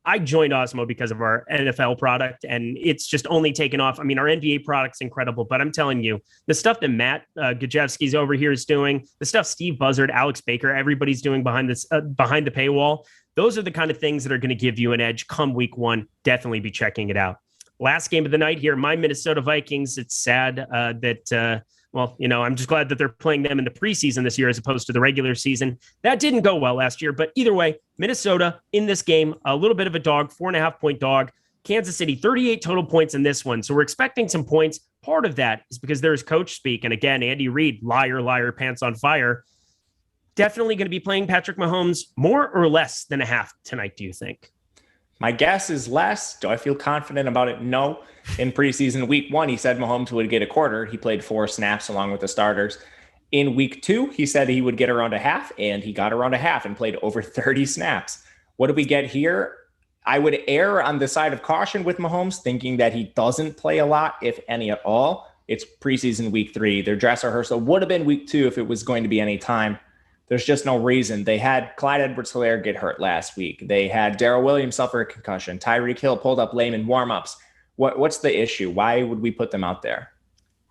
I joined Awesemo because of our NFL product, and it's just only taken off. I mean, our NBA product's incredible, but I'm telling you, the stuff that Matt Gajewski's over here is doing, the stuff Steve Buzzard, Alex Baker, everybody's doing behind the paywall, those are the kind of things that are going to give you an edge come week 1. Definitely be checking it out. Last game of the night here, my Minnesota Vikings. It's sad that I'm just glad that they're playing them in the preseason this year as opposed to the regular season. That didn't go well last year, but either way, Minnesota in this game, a little bit of a dog, 4.5-point dog. Kansas City, 38 total points in this one. So we're expecting some points. Part of that is because there's coach speak. And again, Andy Reid, liar, pants on fire. Definitely going to be playing Patrick Mahomes more or less than a half tonight, do you think? My guess is less. Do I feel confident about it? No. In preseason week 1, he said Mahomes would get a quarter. He played 4 snaps along with the starters. In week 2, he said he would get around a half, and he got around a half and played over 30 snaps. What do we get here? I would err on the side of caution with Mahomes, thinking that he doesn't play a lot, if any at all. It's preseason week 3. Their dress rehearsal would have been week 2 if it was going to be any time. There's just no reason. They had Clyde Edwards-Helaire get hurt last week. They had Darrell Williams suffer a concussion. Tyreek Hill pulled up lame in warmups. What's the issue? Why would we put them out there?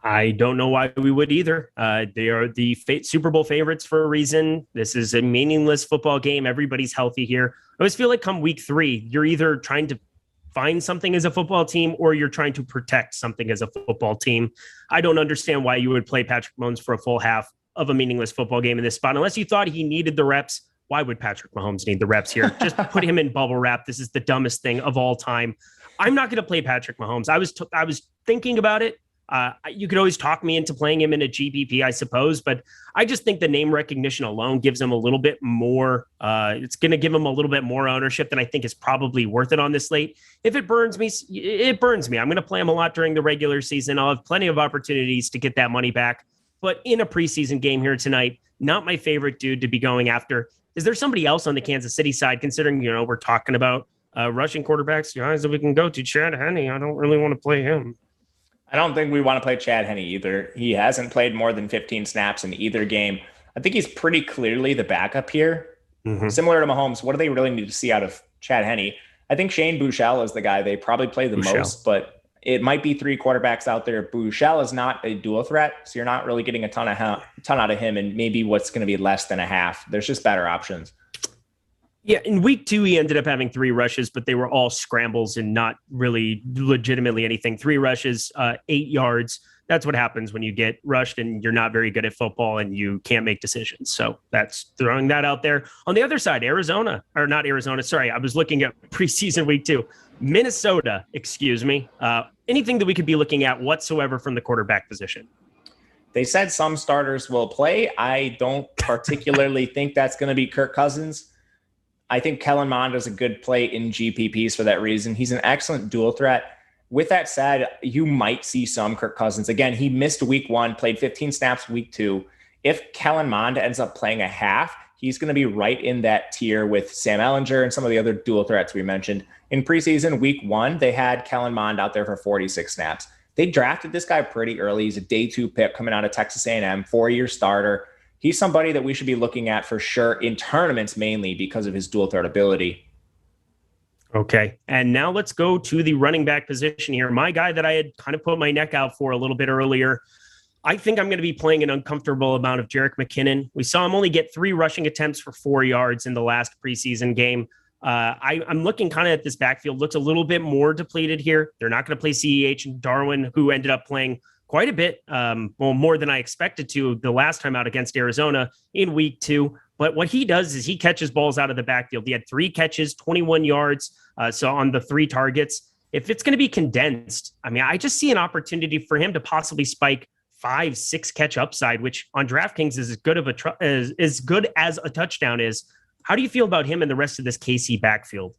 I don't know why we would either. They are the Super Bowl favorites for a reason. This is a meaningless football game. Everybody's healthy here. I always feel like come week 3, you're either trying to find something as a football team or you're trying to protect something as a football team. I don't understand why you would play Patrick Mahomes for a full half of a meaningless football game in this spot. Unless you thought he needed the reps, why would Patrick Mahomes need the reps here? Just put him in bubble wrap. This is the dumbest thing of all time. I'm not going to play Patrick Mahomes. I was thinking about it. You could always talk me into playing him in a GPP, I suppose, but I just think the name recognition alone gives him a little bit more. It's going to give him a little bit more ownership than I think is probably worth it on this slate. If it burns me, it burns me. I'm going to play him a lot during the regular season. I'll have plenty of opportunities to get that money back. But in a preseason game here tonight, not my favorite dude to be going after. Is there somebody else on the Kansas City side, considering, we're talking about rushing quarterbacks, guys that we can go to? Chad Henne, I don't really want to play him. I don't think we want to play Chad Henne either. He hasn't played more than 15 snaps in either game. I think he's pretty clearly the backup here. Mm-hmm. Similar to Mahomes, what do they really need to see out of Chad Henne? I think Shane Buechele is the guy they probably play the most, but it might be 3 quarterbacks out there. Buechele is not a dual threat, so you're not really getting a ton out of him, and maybe what's going to be less than a half. There's just better options. Yeah, in week 2, he ended up having 3 rushes, but they were all scrambles and not really legitimately anything. 3 rushes, 8 yards. That's what happens when you get rushed and you're not very good at football and you can't make decisions. So that's throwing that out there. On the other side, I was looking at preseason week 2. Minnesota, anything that we could be looking at whatsoever from the quarterback position? They said some starters will play. I don't particularly think that's going to be Kirk Cousins. I think Kellen Mond is a good play in GPPs for that reason. He's an excellent dual threat. With that said, you might see some Kirk Cousins. Again, he missed week 1, played 15 snaps week 2. If Kellen Mond ends up playing a half, he's going to be right in that tier with Sam Ehlinger and some of the other dual threats we mentioned. In preseason week 1, they had Kellen Mond out there for 46 snaps. They drafted this guy pretty early. He's a day 2 pick coming out of Texas A&M, 4-year starter. He's somebody that we should be looking at for sure in tournaments, mainly because of his dual threat ability. Okay. And now let's go to the running back position here. My guy that I had kind of put my neck out for a little bit earlier, I think I'm going to be playing an uncomfortable amount of Jerick McKinnon. We saw him only get 3 rushing attempts for 4 yards in the last preseason game. I'm looking kind of at this backfield, looks a little bit more depleted here. They're not going to play CEH and Darwin, who ended up playing quite a bit, more than I expected to the last time out against Arizona in week 2. But what he does is he catches balls out of the backfield. He had 3 catches, 21 yards. So on the 3 targets, if it's going to be condensed, I just see an opportunity for him to possibly spike 5-6 catch upside, which on DraftKings is as good as a touchdown is. How do you feel about him and the rest of this KC backfield?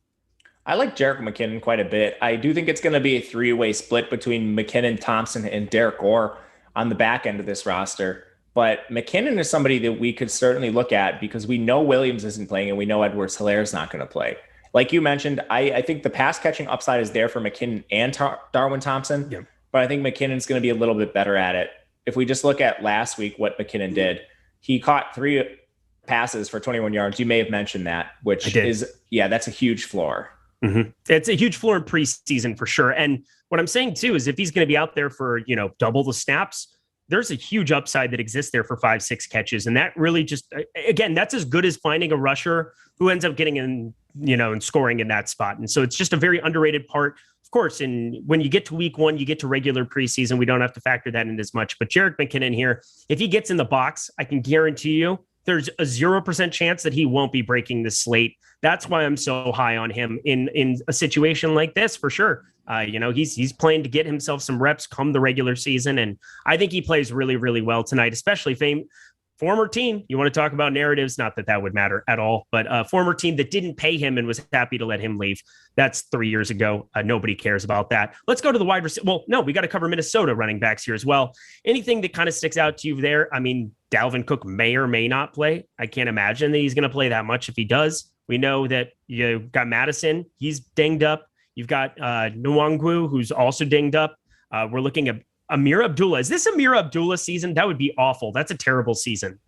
I like Jerick McKinnon quite a bit. I do think it's going to be a 3-way split between McKinnon, Thompson, and Derek Orr on the back end of this roster. But McKinnon is somebody that we could certainly look at because we know Williams isn't playing and we know Edwards-Helaire is not going to play. Like you mentioned, I think the pass catching upside is there for McKinnon and Darwin Thompson, but I think McKinnon's going to be a little bit better at it. If we just look at last week, what McKinnon did, he caught 3 passes for 21 yards. You may have mentioned that, which is, that's a huge floor. Mm-hmm. It's a huge floor in preseason for sure. And what I'm saying too, is if he's going to be out there for, double the snaps, there's a huge upside that exists there for 5-6 catches. And that really just, again, that's as good as finding a rusher who ends up getting in, and scoring in that spot. And so it's just a very underrated part. Of course, when you get to week one, you get to regular preseason. We don't have to factor that in as much. But Jerick McKinnon here, if he gets in the box, I can guarantee you there's a 0% chance that he won't be breaking the slate. That's why I'm so high on him in a situation like this, for sure. He's playing to get himself some reps come the regular season. And I think he plays really, really well tonight, especially former team. You want to talk about narratives? Not that would matter at all, but a former team that didn't pay him and was happy to let him leave. That's 3 years ago. Nobody cares about that. Let's go to the wide receiver. Well, no, we got to cover Minnesota running backs here as well. Anything that kind of sticks out to you there? I mean, Dalvin Cook may or may not play. I can't imagine that he's going to play that much. If he does, we know that you got Madison. He's dinged up. You've got Nwangwu, who's also dinged up. We're looking at Amir Abdullah. Is this Amir Abdullah season? That would be awful. That's a terrible season.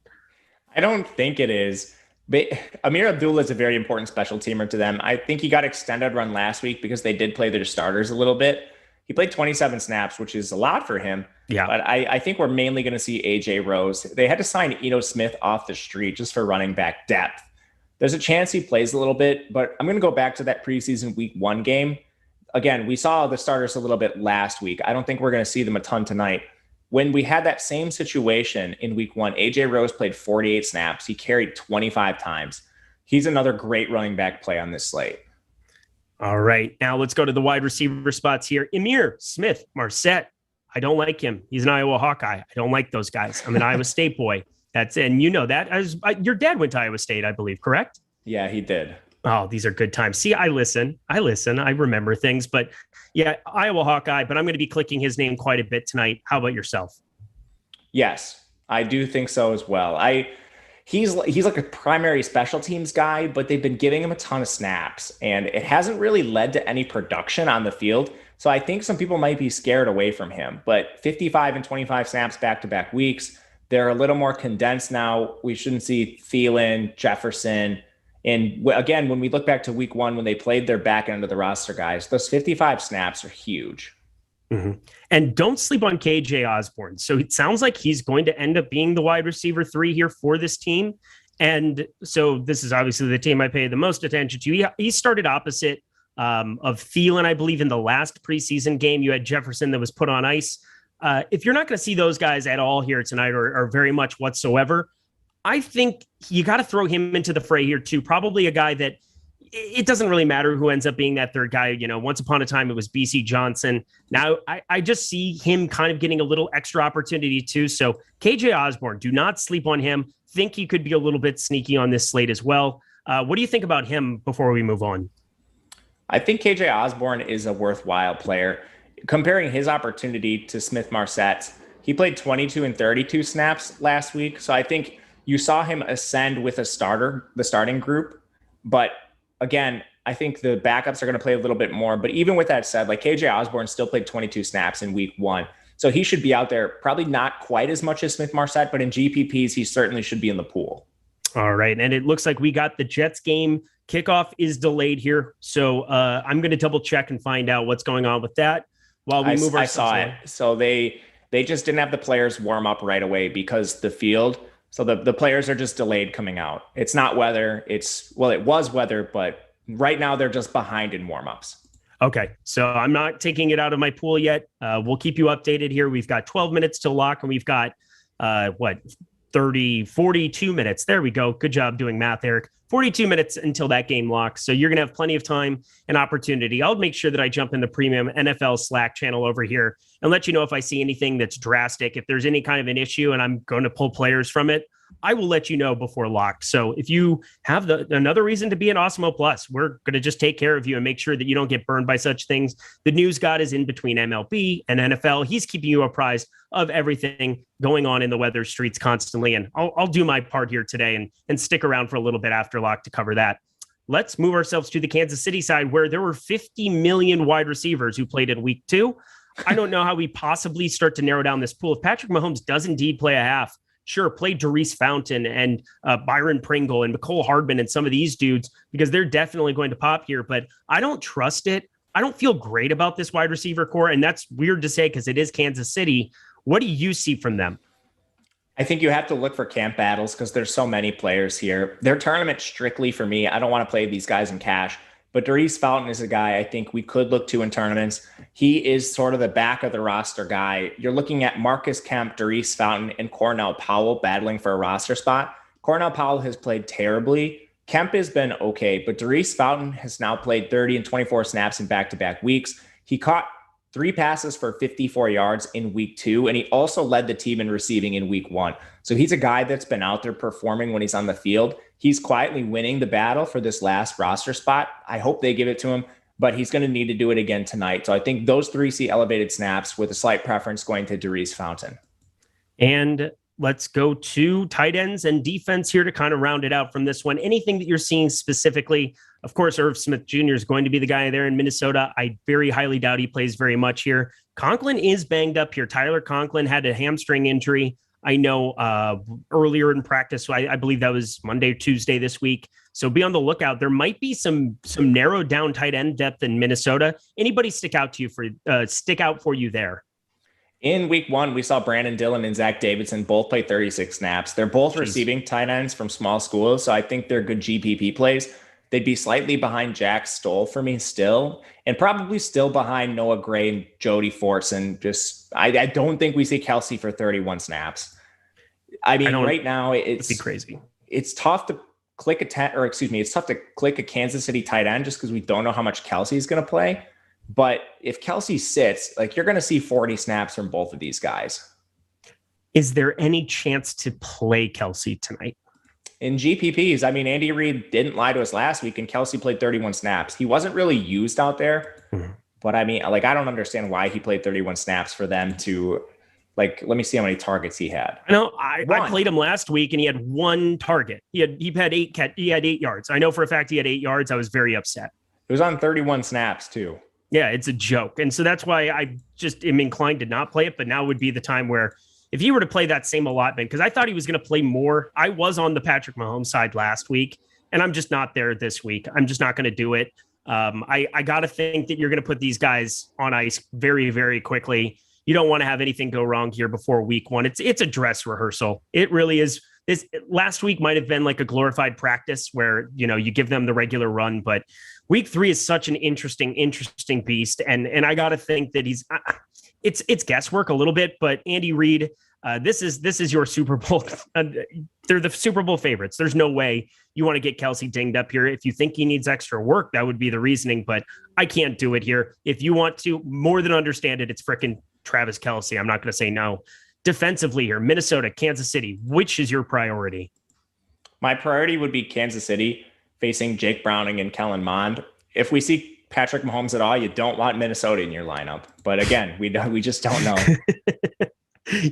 I don't think it is. But Amir Abdullah is a very important special teamer to them. I think he got extended run last week because they did play their starters a little bit. He played 27 snaps, which is a lot for him. Yeah. But I think we're mainly going to see AJ Rose. They had to sign Eno Smith off the street just for running back depth. There's a chance he plays a little bit, but I'm going to go back to that preseason week 1 game. Again, we saw the starters a little bit last week. I don't think we're going to see them a ton tonight. When we had that same situation in week 1, AJ Rose played 48 snaps. He carried 25 times. He's another great running back play on this slate. All right. Now let's go to the wide receiver spots here. Emir Smith Marset. I don't like him. He's an Iowa Hawkeye. I don't like those guys. I'm an Iowa State boy. And you know that. Your dad went to Iowa State, I believe, correct? Yeah, he did. Oh, these are good times. See, I listen. I remember things, but yeah, Iowa Hawkeye, but I'm going to be clicking his name quite a bit tonight. How about yourself? Yes, I do think so as well. He's like a primary special teams guy, but they've been giving him a ton of snaps and it hasn't really led to any production on the field. So I think some people might be scared away from him, but 55 and 25 snaps back-to-back weeks. They're a little more condensed now. We shouldn't see Thielen, Jefferson. And again, when we look back to week 1, when they played their back end of the roster guys, those 55 snaps are huge. Mm-hmm. And don't sleep on KJ Osborne. So it sounds like he's going to end up being the wide receiver 3 here for this team. And so this is obviously the team I pay the most attention to. He started opposite of Thielen, I believe, in the last preseason game. You had Jefferson that was put on ice. If you're not going to see those guys at all here tonight or very much whatsoever, I think you got to throw him into the fray here too. Probably a guy that it doesn't really matter who ends up being that third guy. You know, once upon a time it was BC Johnson. Now I just see him kind of getting a little extra opportunity too. So KJ Osborne, do not sleep on him. Think he could be a little bit sneaky on this slate as well. What do you think about him before we move on? I think KJ Osborne is a worthwhile player. Comparing his opportunity to Smith Marsette's, he played 22 and 32 snaps last week. So I think you saw him ascend with the starting group. But again, I think the backups are going to play a little bit more. But even with that said, like KJ Osborne still played 22 snaps in week 1. So he should be out there, probably not quite as much as Smith Marset, but in GPPs, he certainly should be in the pool. All right. And it looks like we got the Jets game. Kickoff is delayed here. So I'm going to double check and find out what's going on with that while we move ourselves I saw it. So they just didn't have the players warm up right away because the field. So the players are just delayed coming out. It's not weather. It was weather, but right now they're just behind in warmups. Okay. So I'm not taking it out of my pool yet. We'll keep you updated here. We've got 12 minutes to lock and we've got 42 minutes. There we go. Good job doing math, Eric. 42 minutes until that game locks. So you're going to have plenty of time and opportunity. I'll make sure that I jump in the premium NFL Slack channel over here and let you know if I see anything that's drastic. If there's any kind of an issue and I'm going to pull players from it, I will let you know before lock. So if you have another reason to be an Awesemo Plus, we're going to just take care of you and make sure that you don't get burned by such things. The news god is in between MLB and NFL. He's keeping you apprised of everything going on in the weather streets constantly. And I'll do my part here today and stick around for a little bit after lock to cover that. Let's move ourselves to the Kansas City side where there were 50 million wide receivers who played in week 2. I don't know how we possibly start to narrow down this pool. If Patrick Mahomes does indeed play a half, sure, play Darius Fountain and Byron Pringle and McCole Hardman and some of these dudes because they're definitely going to pop here, but I don't trust it. I don't feel great about this wide receiver core, and that's weird to say because it is Kansas City. What do you see from them? I think you have to look for camp battles because there's so many players here. Their tournament strictly for me. I don't want to play these guys in cash. But Darius Fountain is a guy I think we could look to in tournaments. He is sort of the back of the roster guy. You're looking at Marcus Kemp, Darius Fountain, and Cornell Powell battling for a roster spot. Cornell Powell has played terribly. Kemp has been okay, but Darius Fountain has now played 30 and 24 snaps in back-to-back weeks. He caught 3 passes for 54 yards in week 2, and he also led the team in receiving in week 1. So he's a guy that's been out there performing when he's on the field. He's quietly winning the battle for this last roster spot. I hope they give it to him, but he's going to need to do it again tonight. So I think those 3 see elevated snaps with a slight preference going to Darius Fountain. And let's go to tight ends and defense here to kind of round it out from this one. Anything that you're seeing specifically? Of course, Irv Smith Jr. is going to be the guy there in Minnesota. I very highly doubt he plays very much here. Conklin is banged up here. Tyler Conklin had a hamstring injury. I know earlier in practice, so I believe that was Monday or Tuesday this week. So be on the lookout. There might be some narrowed down tight end depth in Minnesota. Anybody stick out for you there? In week 1, we saw Brandon Dillon and Zach Davidson both play 36 snaps. They're both receiving tight ends from small schools, so I think they're good GPP plays. They'd be slightly behind Jack Stoll for me still, and probably still behind Noah Gray and Jody Fortson. I don't think we see Kelsey for 31 snaps. I mean, right now it'd be crazy. It's tough to click it's tough to click a Kansas City tight end just because we don't know how much Kelsey is going to play. But if Kelsey sits, like, you're going to see 40 snaps from both of these guys. Is there any chance to play Kelsey tonight? In GPPs, I mean, Andy Reid didn't lie to us last week, and Kelsey played 31 snaps. He wasn't really used out there, but I mean, like, I don't understand why he played 31 snaps for them to, like, let me see how many targets he had. I know I played him last week, and he had 1 target. He had 8 yards. I know for a fact he had 8 yards. I was very upset. It was on 31 snaps too. Yeah, it's a joke. And so that's why I just am inclined to not play it. But now would be the time where if he were to play that same allotment, because I thought he was going to play more. I was on the Patrick Mahomes side last week, and I'm just not there this week. I'm just not going to do it. I got to think that you're going to put these guys on ice very, very quickly. You don't want to have anything go wrong here before week 1. It's a dress rehearsal. It really is. This last week might have been like a glorified practice where, you give them the regular run, but week 3 is such an interesting beast. And I got to think that it's guesswork a little bit, but Andy Reid, this is your Super Bowl. They're the Super Bowl favorites. There's no way you want to get Kelsey dinged up here. If you think he needs extra work, that would be the reasoning, but I can't do it here. If you want to more than understand it, it's frickin' Travis Kelsey. I'm not going to say no. Defensively here, Minnesota, Kansas City, which is your priority? My priority would be Kansas City facing Jake Browning and Kellen Mond. If we see Patrick Mahomes at all, you don't want Minnesota in your lineup. But again, we just don't know.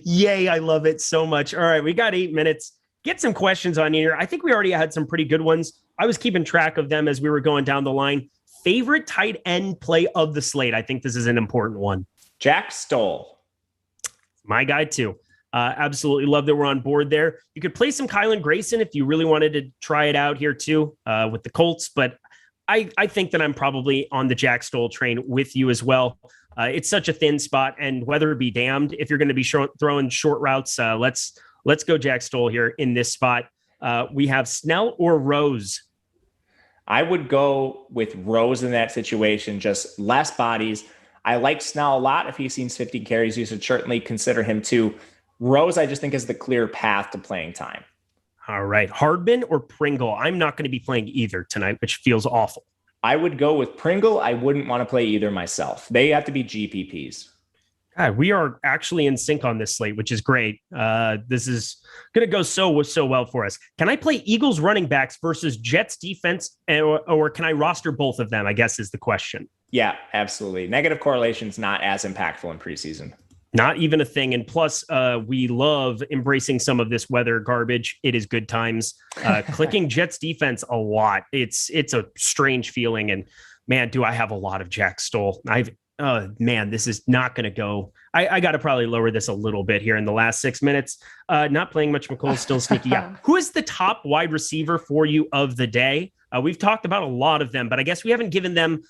Yay, I love it so much. All right, we got 8 minutes. Get some questions on here. I think we already had some pretty good ones. I was keeping track of them as we were going down the line. Favorite tight end play of the slate? I think this is an important one. Jack Stoll. My guy too. Absolutely love that we're on board there. You could play some Kylan Grayson if you really wanted to try it out here too with the Colts, but I think that I'm probably on the Jack Stoll train with you as well. It's such a thin spot, and weather be damned if you're going to be throwing short routes. Let's go Jack Stoll here in this spot. We have Snell or Rose. I would go with Rose in that situation, just less bodies. I like Snell a lot. If he sees 50 carries, you should certainly consider him too. Rose, I just think, is the clear path to playing time. All right. Hardman or Pringle? I'm not going to be playing either tonight, which feels awful. I would go with Pringle. I wouldn't want to play either myself. They have to be GPPs. God, we are actually in sync on this slate, which is great. This is going to go so well for us. Can I play Eagles running backs versus Jets defense, or can I roster both of them, I guess is the question. Yeah, absolutely. Negative correlation is not as impactful in preseason. Not even a thing. And plus, we love embracing some of this weather garbage. It is good times. Clicking Jets defense a lot. It's a strange feeling. And man, do I have a lot of Jack Stoll. This is not going to go. I got to probably lower this a little bit here in the last 6 minutes. Not playing much. McColl's still sneaky. Yeah. Who is the top wide receiver for you of the day? We've talked about a lot of them, but I guess we haven't given them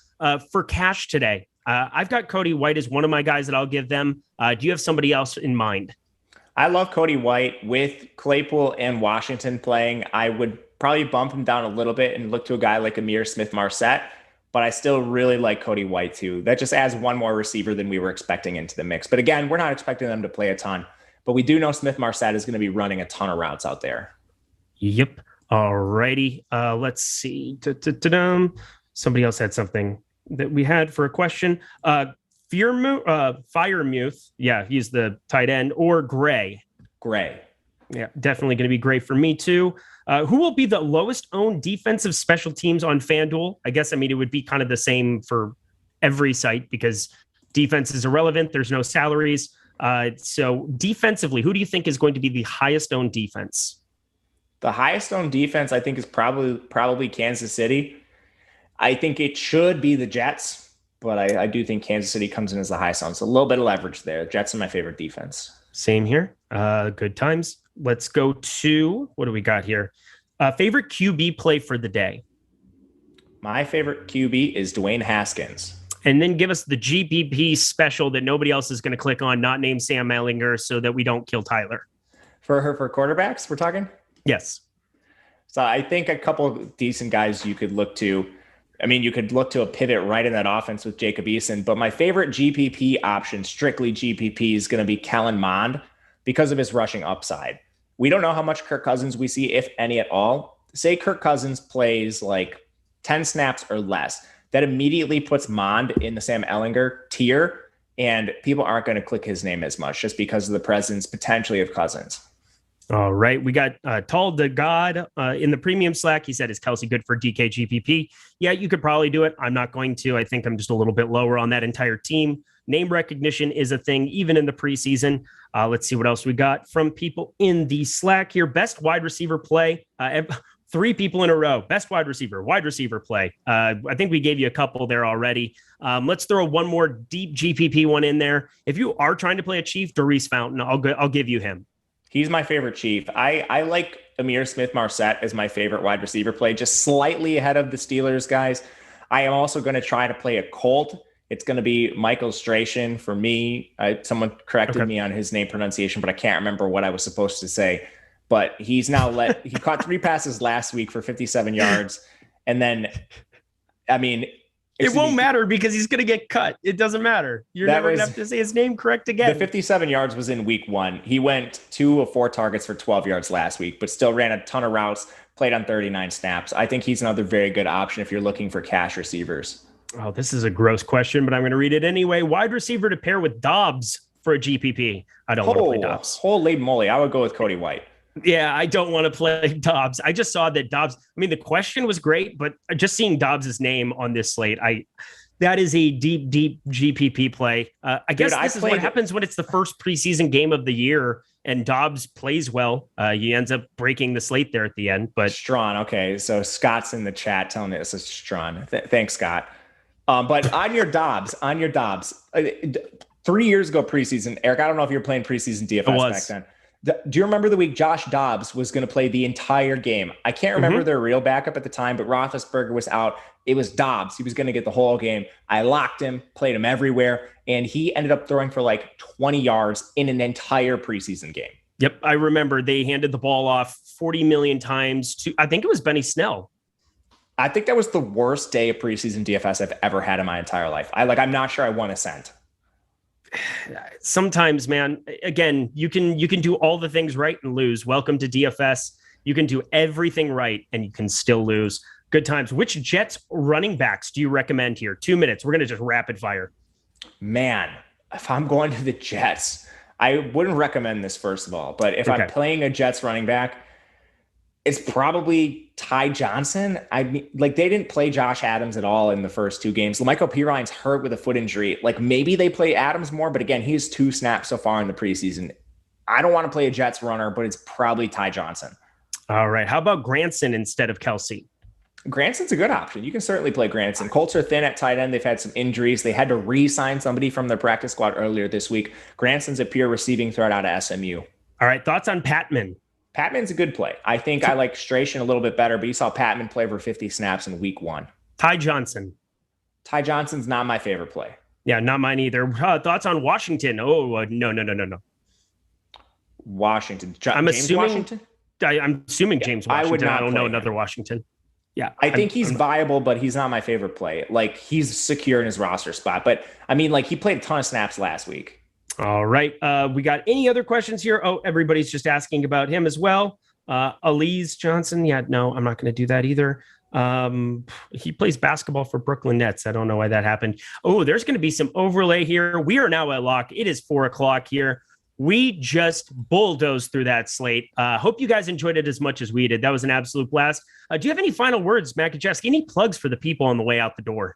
for cash today. I've got Cody White as one of my guys that I'll give them. Do you have somebody else in mind? I love Cody White. With Claypool and Washington playing, I would probably bump him down a little bit and look to a guy like Amir Smith-Marset. but I still really like Cody White too. That just adds one more receiver than we were expecting into the mix. But again, we're not expecting them to play a ton, but we do know Smith Marset is going to be running a ton of routes out there. Yep. All righty. Let's see. Somebody else had something that we had for a question. Firemuth. Yeah, he's the tight end. Or Gray. Yeah, definitely going to be Gray for me too. Who will be the lowest owned defensive special teams on FanDuel? I guess, it would be kind of the same for every site because defense is irrelevant. There's no salaries. So defensively, who do you think is going to be the highest owned defense? The highest owned defense, I think, is probably Kansas City. I think it should be the Jets, but I do think Kansas City comes in as the highest owned. So a little bit of leverage there. Jets are my favorite defense. Same here. Good times. Let's go to, what do we got here? Favorite QB play for the day? My favorite QB is Dwayne Haskins. And then give us the GPP special that nobody else is going to click on, not named Sam Ellinger, so that we don't kill Tyler. For quarterbacks, we're talking? Yes. So I think a couple of decent guys you could look to. You could look to a pivot right in that offense with Jacob Eason, but my favorite GPP option, strictly GPP, is going to be Kellen Mond because of his rushing upside. We don't know how much Kirk Cousins we see, if any at all. Say Kirk Cousins plays like 10 snaps or less. That immediately puts Mond in the Sam Ellinger tier, and people aren't going to click his name as much just because of the presence potentially of Cousins. All right. We got Tall to God in the premium Slack. He said, is Kelsey good for DK GPP? Yeah, you could probably do it. I'm not going to. I think I'm just a little bit lower on that entire team. Name recognition is a thing, even in the preseason. Let's see what else we got from people in the Slack here. Best wide receiver play. 3 people in a row. Best wide receiver play. I think we gave you a couple there already. Let's throw one more deep GPP one in there. If you are trying to play a Chief, Doris Fountain, I'll give you him. He's my favorite Chief. I like Amir Smith-Marset as my favorite wide receiver play, just slightly ahead of the Steelers guys. I am also going to try to play a Colt. It's going to be Michael Strachan for me. Someone corrected me on his name pronunciation, but I can't remember what I was supposed to say. But he's now he caught 3 passes last week for 57 yards. And then, it won't matter because he's going to get cut. It doesn't matter. You're never going to have to say his name correct again. The 57 yards was in week 1. He went 2 of 4 targets for 12 yards last week, but still ran a ton of routes, played on 39 snaps. I think he's another very good option if you're looking for cash receivers. Oh, this is a gross question, but I'm going to read it anyway. Wide receiver to pair with Dobbs for a GPP. I don't want to play Dobbs. Holy moly. I would go with Cody White. Yeah, I don't want to play Dobbs. I just saw that Dobbs, the question was great, but just seeing Dobbs' name on this slate, that is a deep GPP play. I guess this is what happens when it's the first preseason game of the year and Dobbs plays well. He ends up breaking the slate there at the end. But Strawn, okay, so Scott's in the chat telling me this is Strawn. Thanks, Scott. But on your Dobbs, 3 years ago preseason, Eric, I don't know if you were playing preseason DFS back then. Do you remember the week Josh Dobbs was going to play the entire game? I can't remember their real backup at the time, but Roethlisberger was out. It was Dobbs. He was going to get the whole game. I locked him, played him everywhere, and he ended up throwing for like 20 yards in an entire preseason game. Yep, I remember they handed the ball off 40 million times to, I think it was Benny Snell. I think that was the worst day of preseason DFS I've ever had in my entire life. I'm not sure I won a cent. Sometimes, man, again, you can do all the things right and lose. Welcome to DFS. You can do everything right and you can still lose. Good times. Which Jets running backs do you recommend here? 2 minutes. We're going to just rapid fire. Man, if I'm going to the Jets, I wouldn't recommend this, first of all. But if I'm playing a Jets running back, it's probably Ty Johnson. They didn't play Josh Adams at all in the first 2 games. La'Mical Pirines hurt with a foot injury. Maybe they play Adams more, but again, he's 2 snaps so far in the preseason. I don't want to play a Jets runner, but it's probably Ty Johnson. All right. How about Granson instead of Kelsey? Granson's a good option. You can certainly play Granson. Colts are thin at tight end. They've had some injuries. They had to re-sign somebody from their practice squad earlier this week. Granson's a pure receiving threat out of SMU. All right. Thoughts on Patman? Patman's a good play. I think I like Strachan a little bit better, but you saw Patman play for 50 snaps in week 1. Ty Johnson. Ty Johnson's not my favorite play. Yeah, not mine either. Thoughts on Washington? Oh, no. Washington. I'm assuming James Washington. I would not I don't know another Washington. Yeah, I think he's viable, but he's not my favorite play. Like, he's secure in his roster spot. But I mean, like, he played a ton of snaps last week. All right. We got any other questions here? Oh, everybody's just asking about him as well. Elise Johnson. Yeah, no, I'm not going to do that either. He plays basketball for Brooklyn Nets. I don't know why that happened. Oh, there's going to be some overlay here. We are now at lock. It is 4:00 here. We just bulldozed through that slate. Hope you guys enjoyed it as much as we did. That was an absolute blast. Do you have any final words, Matt Gajewski? Any plugs for the people on the way out the door?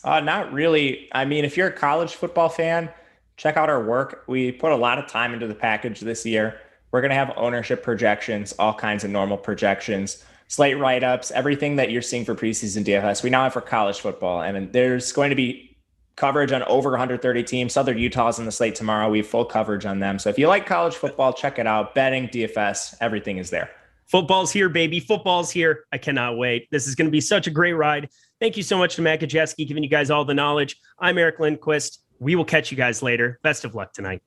Not really. I mean, if you're a college football fan, check out our work. We put a lot of time into the package this year. We're going to have ownership projections, all kinds of normal projections, slate write-ups, everything that you're seeing for preseason DFS. We now have for college football. And there's going to be coverage on over 130 teams. Southern Utah's in the slate tomorrow. We have full coverage on them. So if you like college football, check it out. Betting, DFS, everything is there. Football's here, baby. Football's here. I cannot wait. This is going to be such a great ride. Thank you so much to Matt Gajewski, giving you guys all the knowledge. I'm Eric Lindquist. We will catch you guys later. Best of luck tonight.